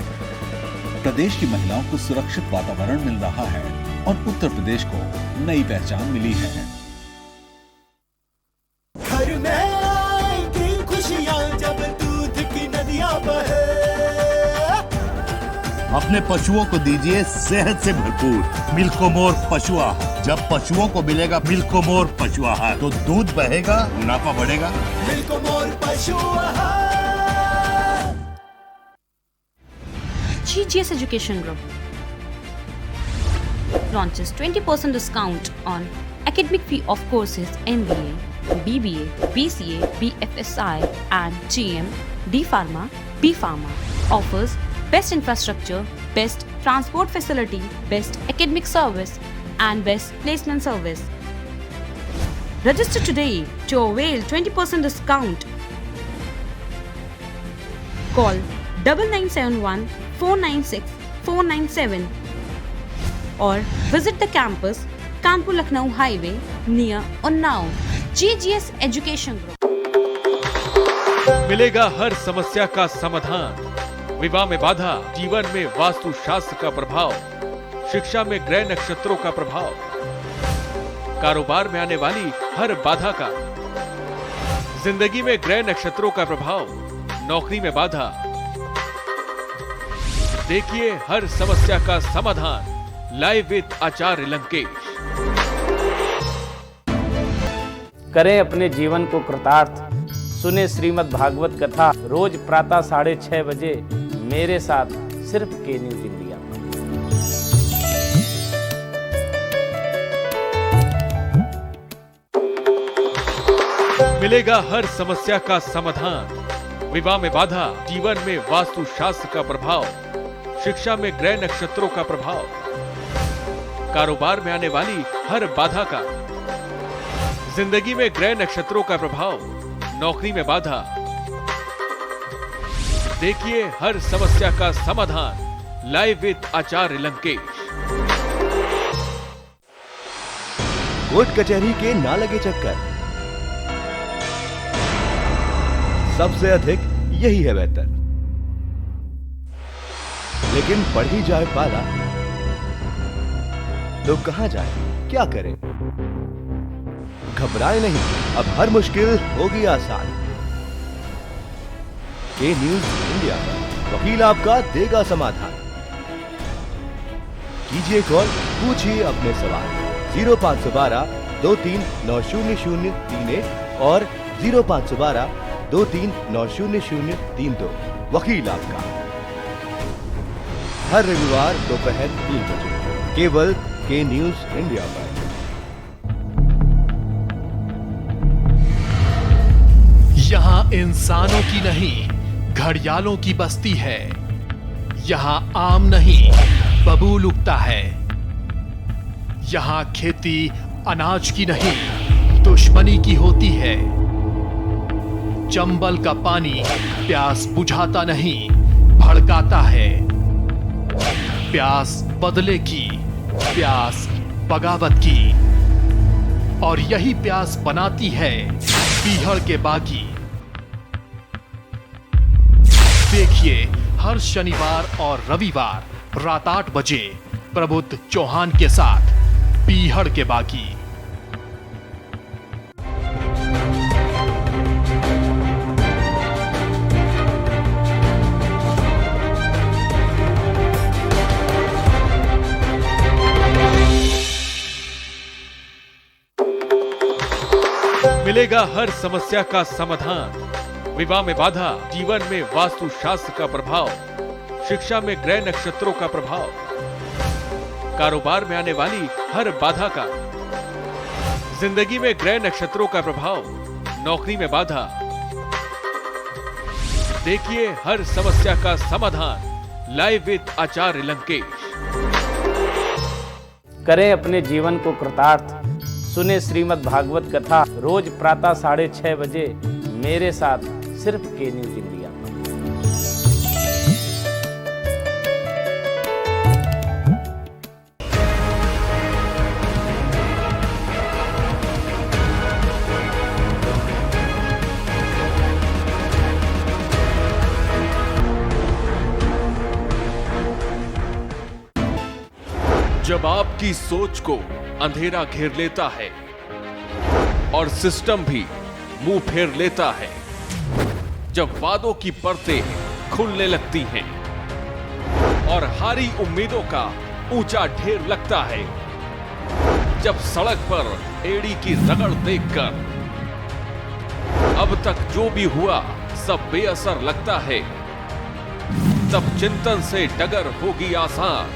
प्रदेश की महिलाओं को सुरक्षित वातावरण मिल रहा है और उत्तर प्रदेश को नई पहचान मिली है। घर में आएगी खुशियां जब दूध की नदियां बहे। अपने पशुओं को दीजिए सेहत से भरपूर मिल्कोमोर पशु आहार। जब पशुओं को मिलेगा मिल्कोमोर पशु आहार तो दूध बहेगा, मुनाफा बढ़ेगा। मिल्कोमोर पशु आहार। GGS Education Group launches 20% discount on academic fee of courses MBA, BBA, BCA, BFSI and GM, D Pharma, B Pharma. Offers best infrastructure, best transport facility, best academic service and best placement service. Register today to avail 20% discount. Call 9971 496 497 or visit the campus Kanpur Lucknow Highway near Unnao. GGS Education Group. मिलेगा हर समस्या का समाधान। विवाह में बाधा, जीवन में वास्तु शास्त्र का प्रभाव, शिक्षा में ग्रह नक्षत्रों का प्रभाव, कारोबार में आने वाली हर बाधा का जिंदगी में ग्रह नक्षत्रों का प्रभाव, नौकरी में बाधा। देखिए हर समस्या का समाधान लाइव विद आचार्य लंकेश। करें अपने जीवन को कृतार्थ, सुने श्रीमद् भागवत कथा रोज प्रातः 6:30 बजे मेरे साथ सिर्फ के न्यूज इंडिया। मिलेगा हर समस्या का समाधान, विवाह में बाधा, जीवन में वास्तु शास्त्र का प्रभाव, शिक्षा में ग्रह नक्षत्रों का प्रभाव, कारोबार में आने वाली हर बाधा का, जिंदगी में ग्रह नक्षत्रों का प्रभाव, नौकरी में बाधा। देखिए हर समस्या का समाधान live with Acharya Lankesh. Court कचहरी के ना लगे चक्कर, सबसे अधिक यही है बेहतर। लेकिन बढ़ ही जाए पाला तो कहां जाए, क्या करें? घबराए नहीं, अब हर मुश्किल होगी आसान। के न्यूज इंडिया पर वकील आपका देगा समाधान। कीजिए कॉल, पूछिए अपने सवाल। 0512 23900031 और 0512 23900032। वकील आपका हर रविवार दोपहर 3 बजे केवल के न्यूज इंडिया पर। यहाँ इंसानों की नहीं घड़ियालों की बस्ती है। यहाँ आम नहीं बबूल उगता है। यहाँ खेती अनाज की नहीं दुश्मनी की होती है। चंबल का पानी प्यास बुझाता नहीं भड़काता है। प्यास बदले की, प्यास बगावत की, और यही प्यास बनाती है पीहड़ के बागी। देखिए हर शनिवार और रविवार रात 8 बजे प्रबुद्ध चौहान के साथ पीहड़ के बागी। मिलेगा हर समस्या का समाधान, विवाह में बाधा, जीवन में वास्तु शास्त्र का प्रभाव, शिक्षा में ग्रह नक्षत्रों का प्रभाव, कारोबार में आने वाली हर बाधा का, जिंदगी में ग्रह नक्षत्रों का प्रभाव, नौकरी में बाधा। देखिए हर समस्या का समाधान लाइव विद आचार्य लंकेश। करें अपने जीवन को कृतार्थ, सुने श्रीमद् भागवत कथा रोज प्रातः 6:30 बजे मेरे साथ सिर्फ के न्यूज इंडिया। जब आपकी सोच को अंधेरा घेर लेता है और सिस्टम भी मुंह फेर लेता है, जब वादों की परतें खुलने लगती हैं और हारी उम्मीदों का ऊंचा ढेर लगता है, जब सड़क पर एड़ी की रगड़ देखकर अब तक जो भी हुआ सब बेअसर लगता है, तब चिंतन से डगर होगी आसान,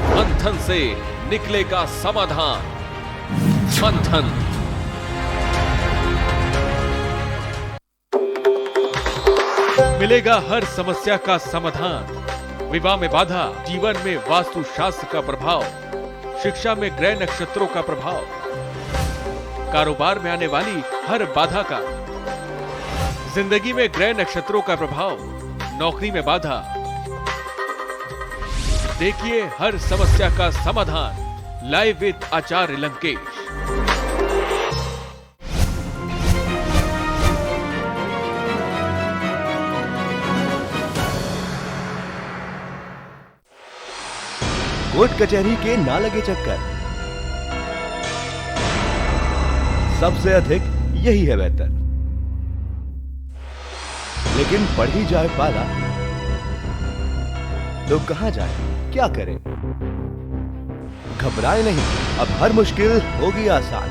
मंथन से निकलेगा समाधान। मंथन। मिलेगा हर समस्या का समाधान, विवाह में बाधा, जीवन में वास्तु शास्त्र का प्रभाव, शिक्षा में ग्रह नक्षत्रों का प्रभाव, कारोबार में आने वाली हर बाधा का, जिंदगी में ग्रह नक्षत्रों का प्रभाव, नौकरी में बाधा। देखिए हर समस्या का समाधान live with Acharya Lankesh. Court कचहरी के ना लगे चक्कर, सबसे अधिक यही है बेहतर। लेकिन बढ़ ही जाए पाला तो कहां जाए, क्या करें? घबराए नहीं, अब हर मुश्किल होगी आसान।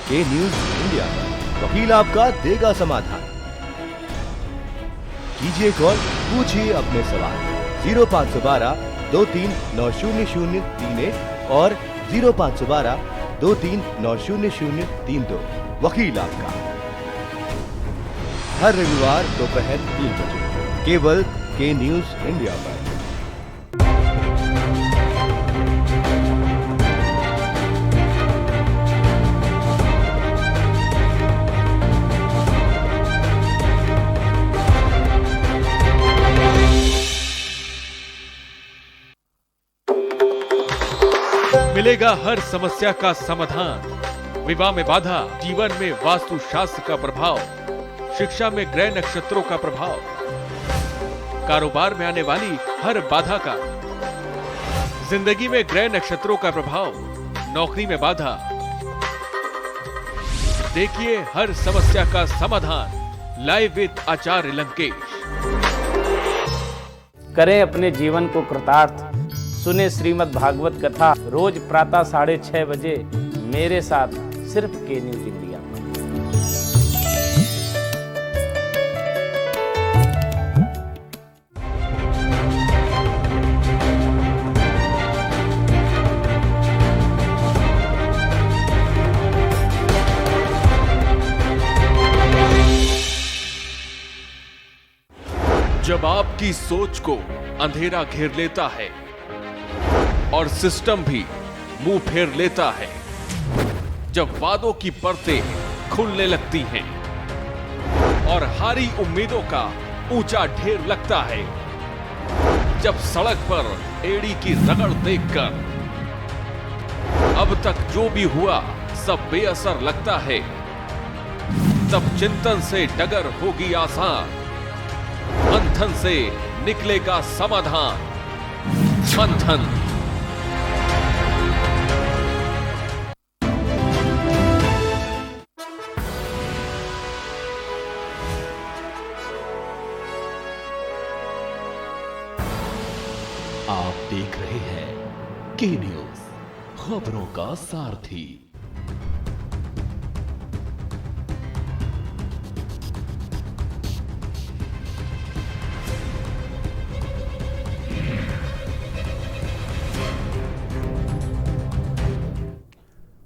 के न्यूज इंडिया पर वकील आपका देगा समाधान। कीजिए कॉल, पूछिए अपने सवाल 0512 23900031 और 0512 23900032। वकील आपका हर रविवार दोपहर 3 बजे केवल के न्यूज इंडिया पर। मिलेगा हर समस्या का समाधान। विवाह में बाधा, जीवन में वास्तु शास्त्र का प्रभाव, शिक्षा में ग्रह नक्षत्रों का प्रभाव, कारोबार में आने वाली हर बाधा का, जिंदगी में ग्रह नक्षत्रों का प्रभाव, नौकरी में बाधा। देखिए हर समस्या का समाधान लाइव विद आचार्य लंकेश। करें अपने जीवन को कृतार्थ, सुने श्रीमद् भागवत कथा रोज प्रातः 6:30 बजे मेरे साथ सिर्फ के न्यूज इंडिया। जब आपकी सोच को अंधेरा घेर लेता है और सिस्टम भी मुंह फेर लेता है, जब वादों की परतें खुलने लगती हैं और हारी उम्मीदों का ऊंचा ढेर लगता है, जब सड़क पर एड़ी की रगड़ देखकर अब तक जो भी हुआ सब बेअसर लगता है, तब चिंतन से डगर होगी आसान, मंथन से निकलेगा समाधान। मंथन। आप देख रहे हैं के न्यूज, खबरों का सारथी।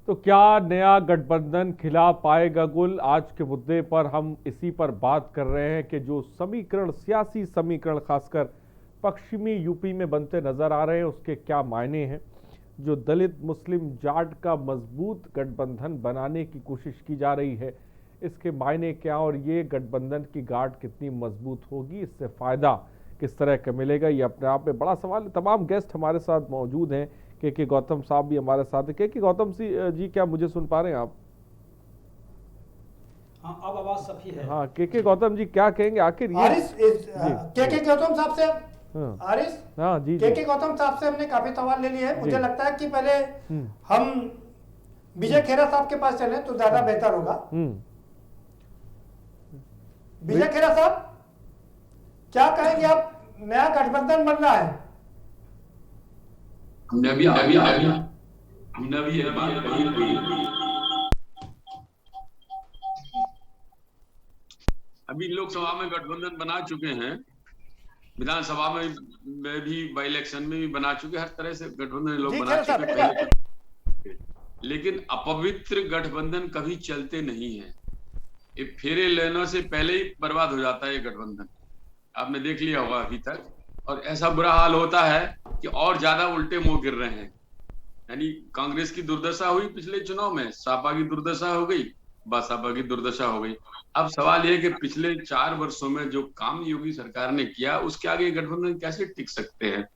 तो क्या नया गठबंधन खिला पाएगा गुल? आज के मुद्दे पर हम इसी पर बात कर रहे हैं कि जो समीकरण, सियासी समीकरण खासकर पश्चिमी यूपी में बनते नजर आ रहे हैं, उसके क्या मायने हैं। जो दलित मुस्लिम जाट का मजबूत गठबंधन बनाने की कोशिश की जा रही है, इसके मायने क्या और ये गठबंधन की गांठ कितनी मजबूत होगी, इससे फायदा किस तरह का मिलेगा, ये अपने आप में बड़ा सवाल है। तमाम गेस्ट हमारे साथ मौजूद हैं। के गौतम साहब भी हमारे साथ है। के गौतम जी, क्या मुझे सुन पा रहे हैं आप? हाँ, अब आवाज सही है। हाँ, के गौतम जी क्या कहेंगे आखिर ये? के गौतम साहब से आरिस, हाँ जी, के गौतम साहब से हमने काफी सवाल ले लिए हैं। मुझे लगता है कि पहले हम विजय खेरा साहब के पास चलें तो ज्यादा बेहतर होगा। विजय खेरा साहब, क्या कहेंगे आप? नया गठबंधन बन रहा है, हमने अभी एक बात कही थी। अभी लोकसभा में गठबंधन बना चुके हैं, विधानसभा में भी बाई इलेक्शन में भी बना चुके, हर तरह से गठबंधन लोग बना चुके हैं। लेकिन अपवित्र गठबंधन कभी चलते नहीं है। ये फेरे लेने से पहले ही बर्बाद हो जाता है ये गठबंधन, आपने देख लिया होगा अभी तक। और ऐसा बुरा हाल होता है कि और ज्यादा उल्टे मुंह गिर रहे हैं। यानी कांग्रेस की दुर्दशा हुई पिछले चुनाव में, सपा की दुर्दशा हो गई, बसपा की दुर्दशा हो गई। अब सवाल यह कि पिछले 4 वर्षों में जो काम योगी सरकार ने किया, उसके आगे गठबंधन कैसे टिक सकते हैं?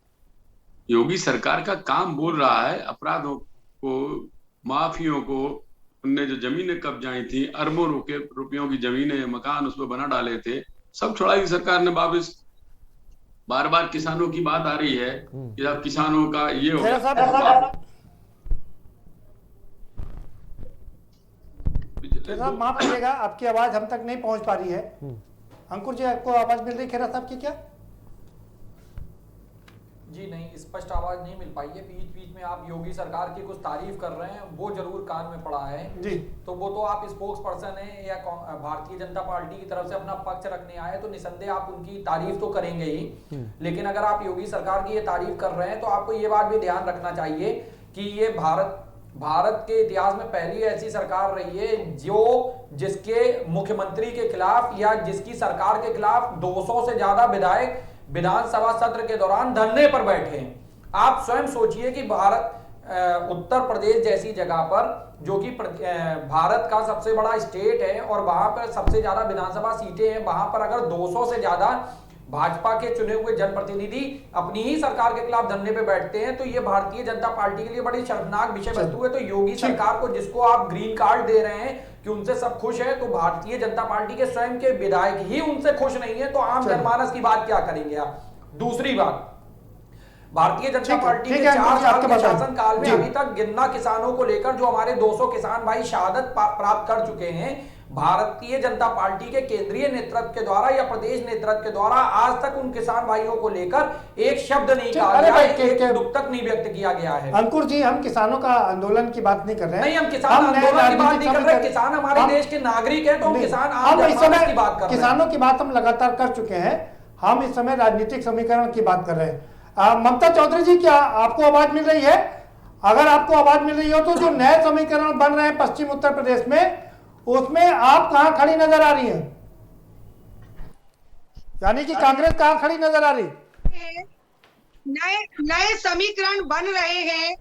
योगी सरकार का काम बोल रहा है अपराधों को, माफियों को, उनने जो जमीनें कब्जाई थी, अरबों रुपयों की जमीनें, मकान उस पर बना डाले थे, सब छुड़ाई सरकार ने वापस। बार बार किसानों की बात आ रही है कि अब किसानों का ये हो साहब माफ करिएगा, आपकी आवाज हम तक नहीं पहुंच पा रही है। अंकुर जी, आपको आवाज मिल रही खेरा साहब की क्या? जी नहीं, स्पष्ट आवाज नहीं मिल पाई है। बीच बीच में आप योगी सरकार की कुछ तारीफ कर रहे हैं, वो जरूर कान में पड़ा है जी। तो वो तो आप स्पोक्स पर्सन हैं या भारतीय जनता पार्टी की तरफ से अपना पक्ष रखने आए तो निसंदेह आप उनकी तारीफ तो करेंगे ही, लेकिन अगर आप योगी सरकार की ये तारीफ कर रहे हैं तो आपको ये बात भी ध्यान रखना चाहिए कि ये भारत के इतिहास में पहली ऐसी सरकार रही है जो जिसके मुख्यमंत्री के खिलाफ या जिसकी सरकार के खिलाफ 200 से ज्यादा विधायक विधानसभा सत्र के दौरान धरने पर बैठे हैं। आप स्वयं सोचिए कि उत्तर प्रदेश जैसी जगह पर जो कि भारत का सबसे बड़ा स्टेट है और वहां पर सबसे ज्यादा विधानसभा सीटें हैं, वहां पर अगर 200 से ज्यादा भाजपा के चुने हुए जनप्रतिनिधि अपनी ही सरकार के खिलाफ धरने पे बैठते हैं तो ये भारतीय जनता पार्टी के लिए बड़ी शर्मनाक विषय वस्तु है। तो योगी सरकार को जिसको आप ग्रीन कार्ड दे रहे हैं कि उनसे सब खुश है, तो भारतीय जनता पार्टी के स्वयं के विधायक ही उनसे खुश नहीं है तो आम जनमानस की बात क्या करेंगे आप? दूसरी बात, भारतीय जनता पार्टी के 4 साल के शासन काल में अभी तक गन्ना किसानों को लेकर जो हमारे 200 किसान भाई शहादत प्राप्त कर चुके हैं, भारतीय जनता पार्टी के केंद्रीय नेतृत्व के द्वारा या प्रदेश नेतृत्व के द्वारा आज तक उन किसान भाइयों को लेकर एक शब्द नहीं कहा गया, एक दुख तक नहीं व्यक्त किया गया है। अंकुर जी, हम किसानों का आंदोलन की बात नहीं कर रहे हैं। नहीं, हम किसान आंदोलन की बात नहीं कर रहे। किसान हमारे देश के नागरिक है तो हम किसान आंदोलन की बात कर रहे हैं। किसानों की बात हम लगातार कर चुके हैं, हम इस समय राजनीतिक समीकरण की बात कर रहे हैं। ममता चौधरी जी, क्या आपको आवाज मिल रही है? अगर आपको आवाज मिल रही हो तो जो नए समीकरण बन रहे हैं पश्चिम उत्तर प्रदेश में, उसमें आप कहां खड़ी नजर आ रही हैं? यानी कि कांग्रेस कहां खड़ी नजर आ रही? नए समीकरण बन रहे हैं,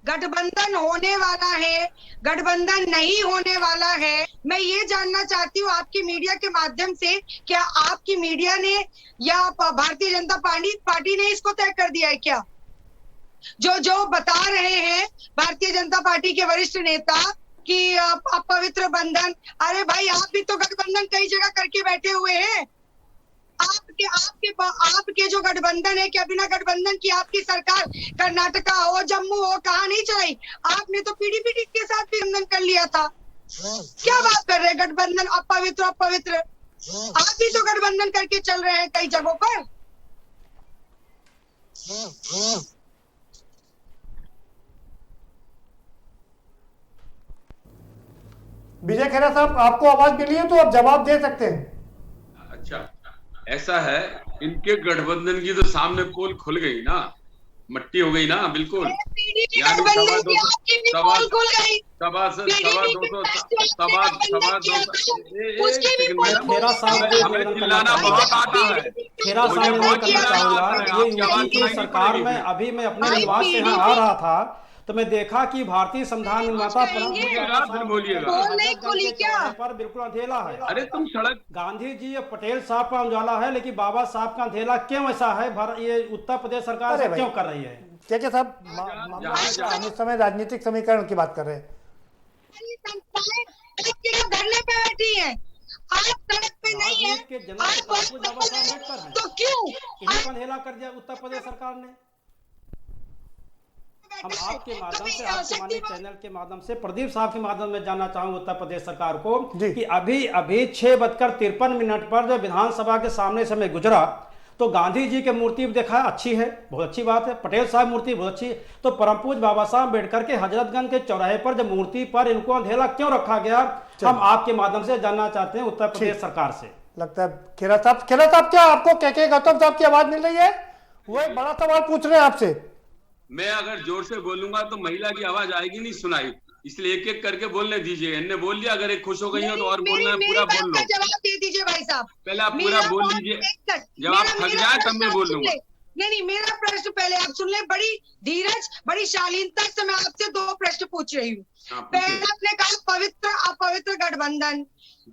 गठबंधन होने वाला है, गठबंधन नहीं होने वाला है। मैं ये जानना चाहती हूँ आपकी मीडिया के माध्यम से, क्या आपकी मीडिया ने या भारतीय जनता पार्टी ने इसको तय कर दिया है क्या? जो बता रहे हैं भारतीय जनता पार्टी के वरिष्ठ नेता कि अपवित्र बंधन, अरे भाई आप भी तो गठबंधन कई जगह करके बैठे हुए हैं। आपके जो गठबंधन है, क्या बिना गठबंधन की आपकी सरकार कर्नाटका हो, जम्मू हो, कहाँ नहीं चलाई? आपने तो पीडीपी के साथ भी गठबंधन कर लिया था। क्या बात कर रहे हैं गठबंधन अपवित्र? आप भी तो गठबंधन करके चल रहे हैं कई जगहों पर। विजय खेरा साहब, आपको आवाज मिली है तो आप जवाब दे सकते हैं। अच्छा, ऐसा है, इनके गठबंधन की तो सामने पोल खुल गई ना, मट्टी हो गई ना, बिल्कुल। चिल्लाना बहुत आता है। खेरा साहब, मैं कहना चाहूंगा, ये यूपी की सरकार में अभी मैं अपने निवास से यहाँ आ रहा था तो मैं देखा कि भारतीय संविधान निर्माता पर बिल्कुल अंधेला है। अरे तुम सड़क, गांधी जी या पटेल साहब का उजाला है, लेकिन बाबा साहब का अंधेला क्यों ऐसा है? ये उत्तर प्रदेश सरकार से क्यों कर रही है? क्या साहब, हम इस समय राजनीतिक समीकरण की बात कर रहे हैं। धरने पे बैठी है, आप सड़क पे नहीं है, तो क्यों इन्हें अंधेला कर दिया उत्तर प्रदेश सरकार ने? हम आपके माध्यम से, आपके माननीय चैनल के माध्यम से प्रदीप साहब के माध्यम में जानना चाहूंगा उत्तर प्रदेश सरकार को कि अभी 6:53 पर जब विधानसभा के सामने समय गुजरा तो गांधी जी की मूर्ति देखा, अच्छी है, बहुत अच्छी बात है। पटेल साहब मूर्ति बहुत अच्छी है, तो परम पूज्य बाबा साहब अम्बेडकर के हजरतगंज के चौराहे पर जब मूर्ति पर इनको अंधेला क्यों रखा गया, हम आपके माध्यम से जानना चाहते हैं उत्तर प्रदेश सरकार से। लगता है खेरा साहब, क्या आपको के गौतम साहब की आवाज मिल रही है? वो एक बड़ा सवाल पूछ रहे हैं आपसे। मैं अगर जोर से बोलूंगा तो महिला की आवाज आएगी नहीं सुनाई, इसलिए एक एक करके बोलने दीजिए। इनने बोल दिया, अगर एक खुश हो गई हो तो और बोलना है, पूरा बोल लो। जवाब दे दीजिए भाई साहब, पहले आप पूरा बोल दीजिए, जब आप थक जाए तब मैं बोल लूंगा। नहीं, मेरा प्रश्न पहले आप सुन ले। बड़ी धीरज, बड़ी शालीनता से मैं आपसे 2 प्रश्न पूछ रही हूँ। पहले आपने कहा पवित्र अपवित्र गठबंधन।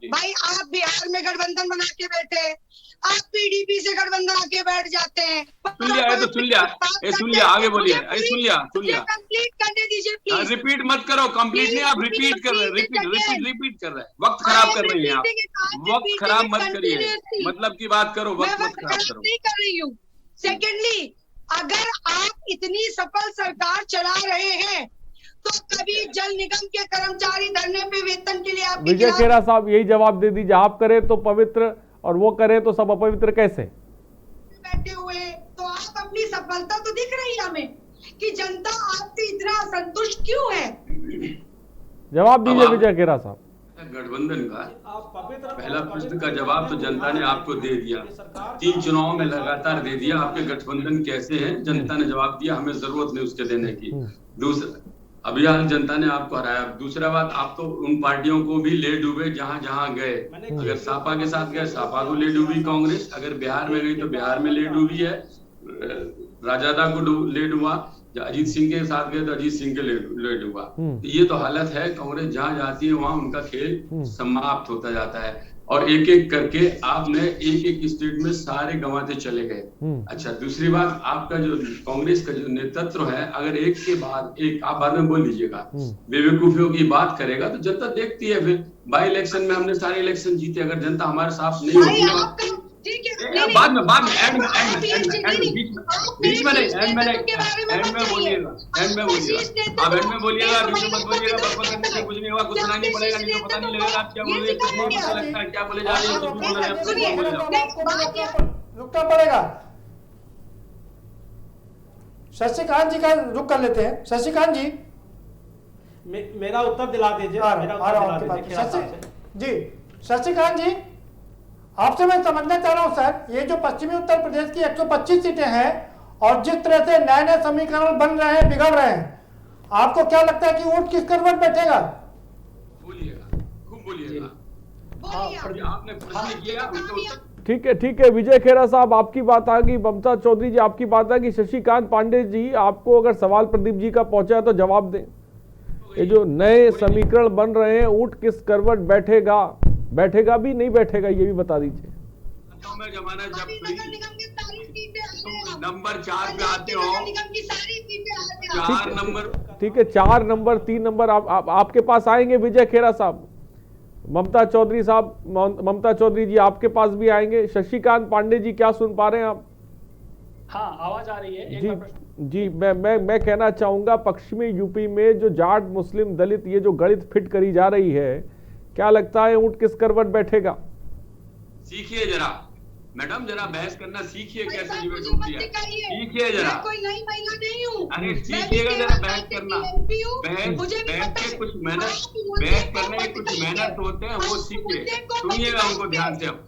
भाई आप बिहार में गठबंधन बना के बैठे, आप पीडीपी से गठबंधन आके बैठ जाते हैं। सुन लिया, आगे बोलिए। सुन लिया, कंप्लीट करने दीजिए प्लीज। रिपीट मत करो, कंप्लीट नहीं, आप रिपीट कर रहे हैं, रिपीट कर रहे हैं, वक्त खराब कर रही हैं आप। वक्त खराब मत करिए, मतलब की बात करो, वक्त मत खराब करो। नहीं कर रही हूँ। सेकेंडली, अगर आप इतनी सफल सरकार चला रहे हैं तो कभी जल निगम के कर्मचारी धरने पे वेतन के लिए आपके विजय खिलाफ खेरा साहब यही जवाब दे दीजिए, आप करें तो पवित्र और वो करें तो सब अपवित्र कैसे? बैठे हुए हैं, तो आप अपनी सफलता तो दिख रही है हमें कि जनता आपसे इतना असंतुष्ट क्यों है? जवाब दीजिए विजय खेरा साहब। गठबंधन का पहला प्रश्न का जवाब तो जनता ने आपको दे दिया, 3 चुनावों में लगातार दे दिया। आपके गठबंधन कैसे हैं जनता ने जवाब दिया, हमें जरूरत नहीं उसके देने की। दूसरा, अभी आज जनता ने आपको हराया। दूसरा बात, आप तो उन पार्टियों को भी ले डूबे जहां जहां गए। अगर सपा के साथ गए सपा को ले डूबी कांग्रेस, अगर बिहार में गई तो बिहार में ले डूबी है, राजदा को ले डूबा, अजीत सिंह के साथ गए तो अजीत सिंह के ले डूबा। तो ये तो हालत है, कांग्रेस जहां जाती है वहां उनका खेल समाप्त होता जाता है। और एक एक करके आपने एक एक स्टेट में सारे गंवाते चले गए। अच्छा, दूसरी बात, आपका जो कांग्रेस का जो नेतृत्व है, अगर एक के बाद एक आप बाद में बोल लीजिएगा, बेवकूफियों की बात करेगा तो जनता देखती है। फिर बाई इलेक्शन में हमने सारे इलेक्शन जीते, अगर जनता हमारे साथ नहीं होती, बाद में एंड में बीच में नहीं, एंड में बोलिएगा, एंड में बोलिएगा, आप एंड में बोलिएगा, बीच में मत बोलिएगा। बकवास करने से कुछ नहीं होगा, कुछ सुनाई नहीं पड़ेगा, नहीं तो पता नहीं लगेगा आप क्या बोल रहे हैं, कुछ नहीं पता लगता है क्या बोले जा रहे हैं, कुछ बोल रहे हैं। रुकना पड़ेगा। शशिकांत जी का रुक कर लेते हैं। शशिकांत जी, मेरा उत्तर दिला दीजिए। जी शशिकांत जी, आपसे मैं समझना चाह रहा हूं सर, ये जो पश्चिमी उत्तर प्रदेश की 125 सीटें हैं और जिस तरह से नए नए समीकरण बन रहे हैं, बिगड़ रहे हैं, आपको क्या लगता है कि ऊंट किस करवट बैठेगा? बोलिएगा, खूब बोलिएगा। आपने प्रश्न किया, ठीक है विजय खेरा साहब, आपकी बात आ गई। ममता चौधरी जी, आपकी बात आ गई। शशिकांत पांडे जी, आपको अगर सवाल प्रदीप जी का पहुंचा है तो जवाब दें। ये जो नए समीकरण बन रहे हैं, ऊंट किस करवट बैठेगा, बैठेगा भी नहीं बैठेगा, ये भी बता दीजिए। जमाना जब नंबर 4 पे आते हो, 4 नंबर, ठीक है, 4 नंबर 3 नंबर आपके पास आएंगे विजय खेरा साहब। ममता चौधरी साहब, ममता चौधरी जी आपके पास भी आएंगे। शशिकांत पांडे जी, क्या सुन पा रहे हैं आप? हाँ, आवाज आ रही है। जी, मैं कहना चाहूंगा, पश्चिमी यूपी में जो जाट मुस्लिम दलित ये जो गणित फिट करी जा रही है, क्या लगता है ऊंट किस करवट बैठेगा? सीखिए जरा मैडम, जरा बहस करना सीखिए, कैसे डिबेट होती है, सीखिए जरा। कोई नई महिला नहीं हूँ, अरे सीखिएगा जरा बहस करना। बहस के कुछ करने के कुछ मेहनत होते हैं, वो सीखिए, सुनिएगा उनको ध्यान से। आप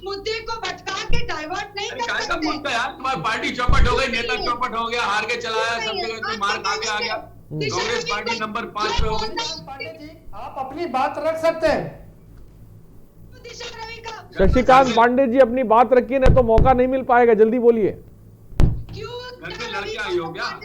मुद्दे को भटका के डाइवर्ट नहीं कर सकते। मुद्दा यार, तुम्हारी पार्टी चौपट हो गई, नेता चौपट हो गया, हार के चला आया, सब जगह से मार खा के आ गया, कांग्रेस पार्टी नंबर 5 पे हो गई। आप अपनी बात रख सकते हैं। शशिकांत पांडे जी, अपनी बात रखिए, नहीं तो मौका नहीं मिल पाएगा, जल्दी बोलिए। घर पे लड़के आई हो क्या?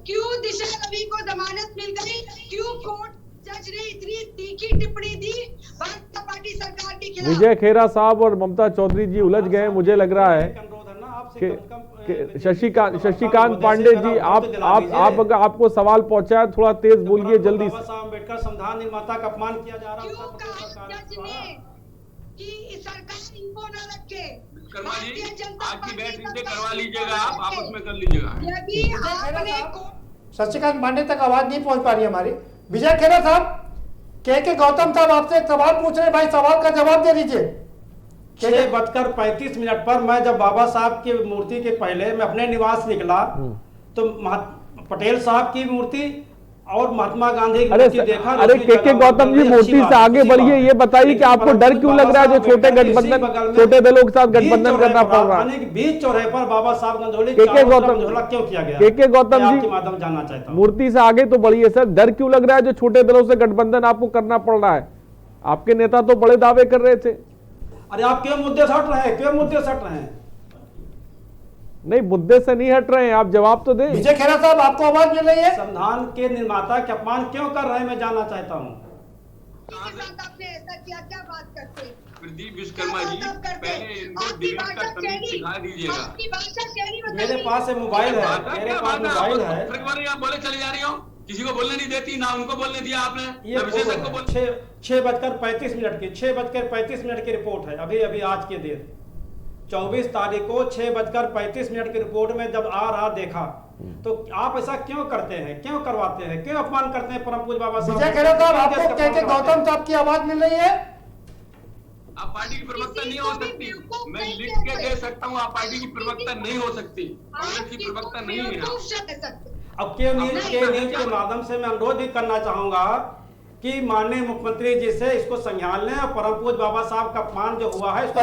क्यों दिशा रवि को जमानत मिल गई? क्यों कोर्ट जज ने इतनी तीखी टिप्पणी दी भाजपा पार्टी सरकार के खिलाफ? विजय खेरा साहब और ममता चौधरी जी उलझ गए, मुझे लग रहा है कि शशिकांत पांडे जी, आप अगर आपको सवाल पहुंचा है, थोड़ा तेज बोलिए, जल्दी से। अम्बेडकर संविधान निर्माता का अपमान किया जा रहा है कि सरकार इनको न रखे। आज की बैठ इनसे करवा लीजिएगा, आप आपस में कर लीजिएगा। शशिकांत पांडे तक आवाज नहीं पहुंच पा रही हमारी। विजय खेरा साहब, के गौतम साहब आपसे एक सवाल पूछ रहे हैं, भाई सवाल का जवाब दे दीजिए। 6:35 पर मैं जब बाबा साहब की मूर्ति के पहले मैं अपने निवास निकला तो पटेल साहब की मूर्ति और महात्मा गांधी की मूर्ति देखा। अरे के गौतम जी, मूर्ति से आगे बढ़िए, ये बताइए कि आपको डर क्यों लग रहा है जो छोटे गठबंधन, छोटे दलों के साथ गठबंधन करना पड़ रहा है? बीच चौराहे पर बाबा साहब गंधोली के गौतम क्यों किया गया? के गौतम जी, माध्यम जानना चाहता हूं, मूर्ति से आगे तो बढ़िए सर, डर क्यों लग रहा है जो छोटे दलों से गठबंधन आपको करना पड़ रहा है? आपके नेता तो बड़े दावे कर रहे थे। अरे आप क्यों मुद्दे से हट रहे हैं, क्यों मुद्दे से हट रहे हैं? नहीं, मुद्दे से नहीं हट रहे हैं, आप जवाब तो दें। विजय खेरा साहब, आपको आवाज मिल रही है? संविधान के निर्माता के अपमान क्यों कर रहे हैं, मैं जानना चाहता हूँ। आपने ऐसा किया, क्या बात करते? प्रदीप विश्वकर्मा जी, पहले इनको डिबेट का तमीज सिखा दीजिएगा। मेरे पास मोबाइल है, मेरे पास मोबाइल है। आप बोले चले जा रही हो, किसी को बोलने नहीं देती, ना उनको बोलने दिया आपने। ये 6:35 की 6:35 की रिपोर्ट है, अभी आज के देर 24 तारीख को 6:35 की रिपोर्ट में जब आ रहा देखा, तो आप ऐसा क्यों करते हैं, क्यों करवाते हैं, क्यों अपमान करते हैं परम पूज्य बाबा साहब? विजय खैरा साहब, आपको क्या गौतम साहब की आवाज मिल रही है? आप पार्टी की प्रवक्ता नहीं हो सकती, मैं लिख के दे सकता हूँ, आप पार्टी की प्रवक्ता नहीं हो सकती, कांग्रेस की प्रवक्ता नहीं है। अब के न्यूज के माध्यम से मैं अनुरोध भी करना चाहूंगा कि माननीय मुख्यमंत्री जी से इसको संज्ञान लें और परम पूज्य बाबा साहब का अपमान जो हुआ है इसको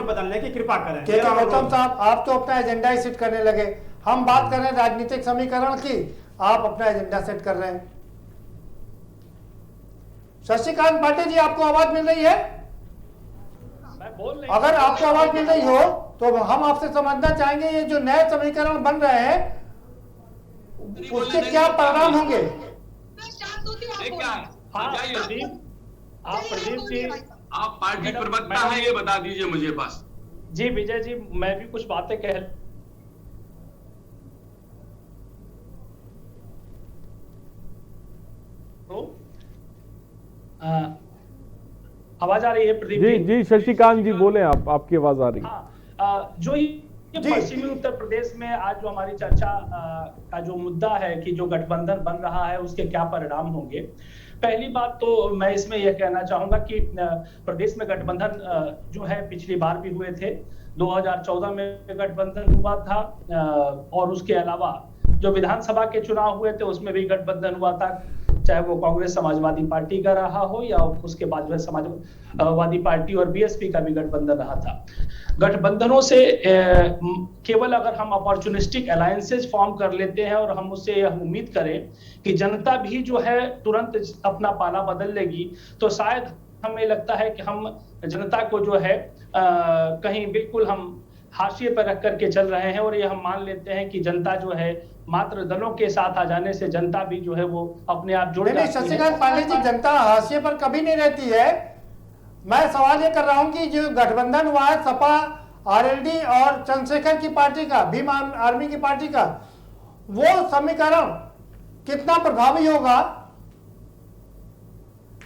बदलने की कृपा करें। गौतम साहब, आप तो अपना एजेंडा ही सेट करने लगे, हम बात कर रहे हैं राजनीतिक समीकरण की, आप अपना एजेंडा सेट कर रहे हैं। शशिकांत पाटिल जी, आपको आवाज मिल रही है? अगर आपको आवाज मिल रही हो तो हम आपसे समझना चाहेंगे ये जो नए समीकरण बन रहे हैं उसके क्या परिणाम होंगे? प्रदीप जी, आप पार्टी प्रवक्ता हैं, ये बता दीजिए मुझे बस। जी विजय जी, मैं भी कुछ बातें कह आवाज आ रही है प्रदीप जी? जी शशिकांत जी बोले, आप, आपकी आवाज आ रही है। जो ये पश्चिमी उत्तर प्रदेश में आज जो हमारी चर्चा का जो मुद्दा है कि जो गठबंधन बन रहा है उसके क्या परिणाम होंगे। पहली बात तो मैं इसमें यह कहना चाहूंगा कि प्रदेश में गठबंधन जो है पिछली बार भी हुए थे, 2014 में गठबंधन हुआ था और उसके अलावा जो विधानसभा के चुनाव हुए थे उसमें भी गठबंधन हुआ था, चाहे वो कांग्रेस समाजवादी पार्टी का रहा हो या उसके बाद जो समाजवादी पार्टी और बीएसपी का भी गठबंधन रहा था। गठबंधनों से केवल अगर हम अपॉर्चुनिस्टिक अलायंसेस फॉर्म कर लेते हैं और हम उससे यह उम्मीद करें कि जनता भी जो है तुरंत अपना पाला बदल लेगी, तो शायद हमें लगता है कि हम जनता को जो है कहीं बिल्कुल हम हाशिए पर रख करके चल रहे हैं और ये हम मान लेते हैं कि जनता जो है मात्र दलों के साथ आ जाने से जनता भी जो है वो अपने आप जुड़ जाती है। शशिकांत पाटिल जी, जनता हाशिए पर कभी नहीं रहती है। मैं सवाल ये कर रहा हूं कि जो गठबंधन हुआ है सपा, आरएलडी और चंद्रशेखर की पार्टी का, भीम आर्मी की पार्टी का, वो समीकरण कितना प्रभावी होगा?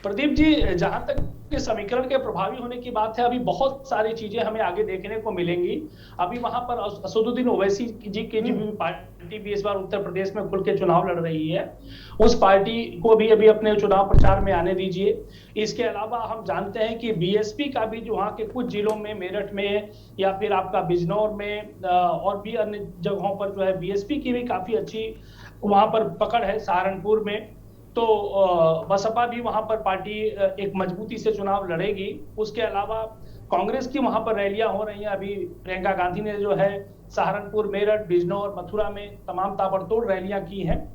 प्रदीप जी, जहां तक समीकरण के प्रभावी होने की बात है, अभी बहुत सारी चीजें हमें आगे देखने को मिलेंगी। अभी वहां पर असदुद्दीन ओवैसी जी की जो पार्टी भी इस बार उत्तर प्रदेश में खुल के चुनाव लड़ रही है, उस पार्टी को भी अभी अपने चुनाव प्रचार में आने दीजिए। इसके अलावा हम जानते हैं कि बीएसपी का भी जो वहाँ के कुछ जिलों में, मेरठ में या फिर आपका बिजनौर में और भी अन्य जगहों पर जो है बीएसपी की भी काफी अच्छी वहां पर पकड़ है, सहारनपुर में। तो बसपा भी वहां पर पार्टी एक मजबूती से चुनाव लड़ेगी। उसके अलावा कांग्रेस की वहां पर रैलियां हो रही हैं। अभी प्रियंका गांधी ने जो है सहारनपुर, मेरठ, बिजनौर, मथुरा में तमाम ताबड़तोड़ रैलियां की हैं।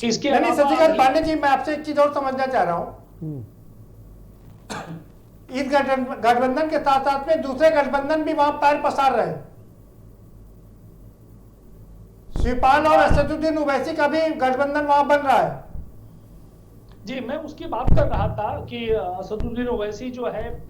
इसके अलावा शशिकांत पाटिल जी, मैं आपसे एक चीज और समझना चाह रहा हूँ। इस गठबंधन के साथ साथ में दूसरे गठबंधन भी वहां पैर पसार रहे हैं। शिवपाल और असदुद्दीन ओवैसी का भी गठबंधन वहां बन रहा है। जी, मैं उसकी बात कर रहा था कि असदुद्दीन ओवैसी जो है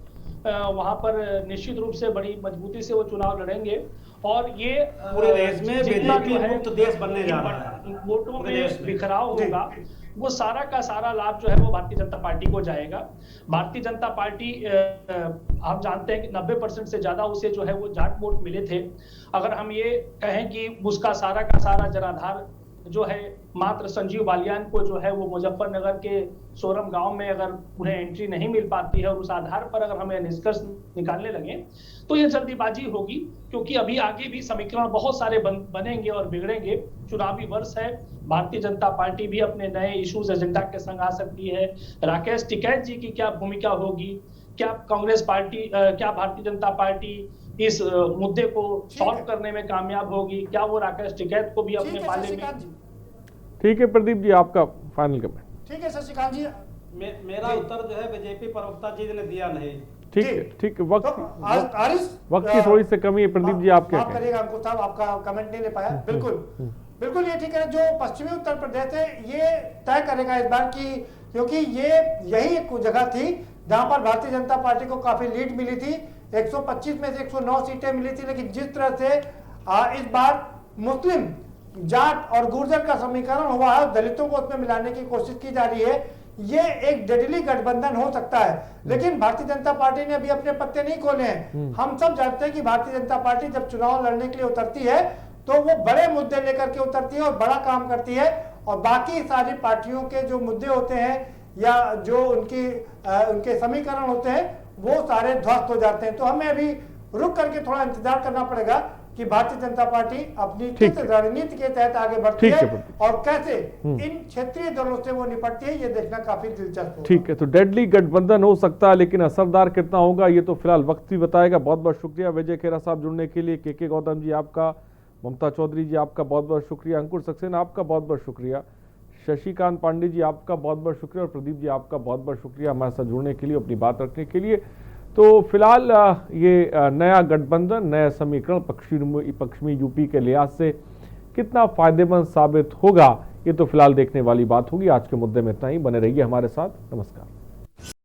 वहां पर निश्चित रूप से बड़ी मजबूती से वो चुनाव लड़ेंगे और ये पूरे देश में बीजेपी मुक्त देश बनने जा रहा है। वोटों में बिखराव होगा, वो सारा का सारा लाभ जो है वो भारतीय जनता पार्टी को जाएगा। भारतीय जनता पार्टी हम जानते हैं कि 90% से ज्यादा उसे जो है वो जाट वोट मिले थे। अगर हम ये कहें कि उसका सारा का सारा जनाधार जो है मात्र संजीव बालियान को जो है वो मुजफ्फरनगर के सोरम गांव में अगर उन्हें एंट्री नहीं मिल पाती है और उस आधार पर अगर हमें निष्कर्ष निकालने लगे तो ये जल्दीबाजी होगी, क्योंकि अभी आगे भी समीकरण बहुत सारे बनेंगे और बिगड़ेंगे। चुनावी वर्ष है, भारतीय जनता पार्टी भी अपने नए इश्यूज एजेंडा के संग आ सकती है। राकेश टिकैत जी की क्या भूमिका होगी, क्या कांग्रेस पार्टी, क्या भारतीय जनता पार्टी इस मुद्दे को सॉल्व करने में कामयाब होगी, क्या वो राकेश टिकैत को भी अपने पाले में। ठीक है प्रदीप जी, आपका फाइनल कमेंट। ठीक है शशिकांत जी, मेरा उत्तर जो है बीजेपी प्रवक्ता जी ने दिया नहीं। ठीक है, ठीक है। वक्त की थोड़ी सी कमी है। प्रदीप जी, आप क्या करेंगे? अंकुश साहब, आपका कमेंट नहीं ले पाया। बिल्कुल बिल्कुल, ये ठीक है। जो पश्चिमी उत्तर प्रदेश है ये तय करेगा इस बार की, क्योंकि ये यही एक जगह थी जहां पर भारतीय जनता पार्टी को काफी लीड मिली थी। 125 में से 109 सीटें मिली थी, लेकिन जिस तरह से इस बार मुस्लिम, जाट और गुर्जर का समीकरण हुआ है, दलितों को उसमें मिलाने की कोशिश की जा रही है, ये एक डेडली गठबंधन हो सकता है। लेकिन भारतीय जनता पार्टी ने अभी अपने पत्ते नहीं खोले हैं। हम सब जानते हैं कि भारतीय जनता पार्टी जब चुनाव लड़ने के लिए उतरती है तो वो बड़े मुद्दे लेकर के उतरती है और बड़ा काम करती है, और बाकी सारी पार्टियों के जो मुद्दे होते हैं या जो उनके समीकरण होते हैं वो सारे ध्वस्त हो जाते हैं। तो हमें अभी रुक करके थोड़ा इंतजार करना पड़ेगा कि भारतीय जनता पार्टी अपनी किस रणनीति के तहत आगे बढ़ती है और कैसे इन क्षेत्रीय दलों से वो निपटती है, ये देखना काफी दिलचस्प होगा। ठीक है, तो डेडली गठबंधन हो सकता है, लेकिन असरदार कितना होगा ये तो फिलहाल वक्त ही बताएगा। बहुत बहुत शुक्रिया विजय खेरा साहब जुड़ने के लिए। के गौतम जी आपका, ममता चौधरी जी आपका बहुत बहुत शुक्रिया, अंकुर सक्सेना आपका बहुत बहुत शुक्रिया, शशिकांत पांडे जी आपका बहुत बहुत शुक्रिया और प्रदीप जी आपका बहुत बहुत शुक्रिया हमारे साथ जुड़ने के लिए, अपनी बात रखने के लिए। तो फिलहाल ये नया गठबंधन, नया समीकरण पश्चिमी यूपी के लिहाज से कितना फायदेमंद साबित होगा ये तो फिलहाल देखने वाली बात होगी। आज के मुद्दे में इतना ही, बने रहिए हमारे साथ। नमस्कार।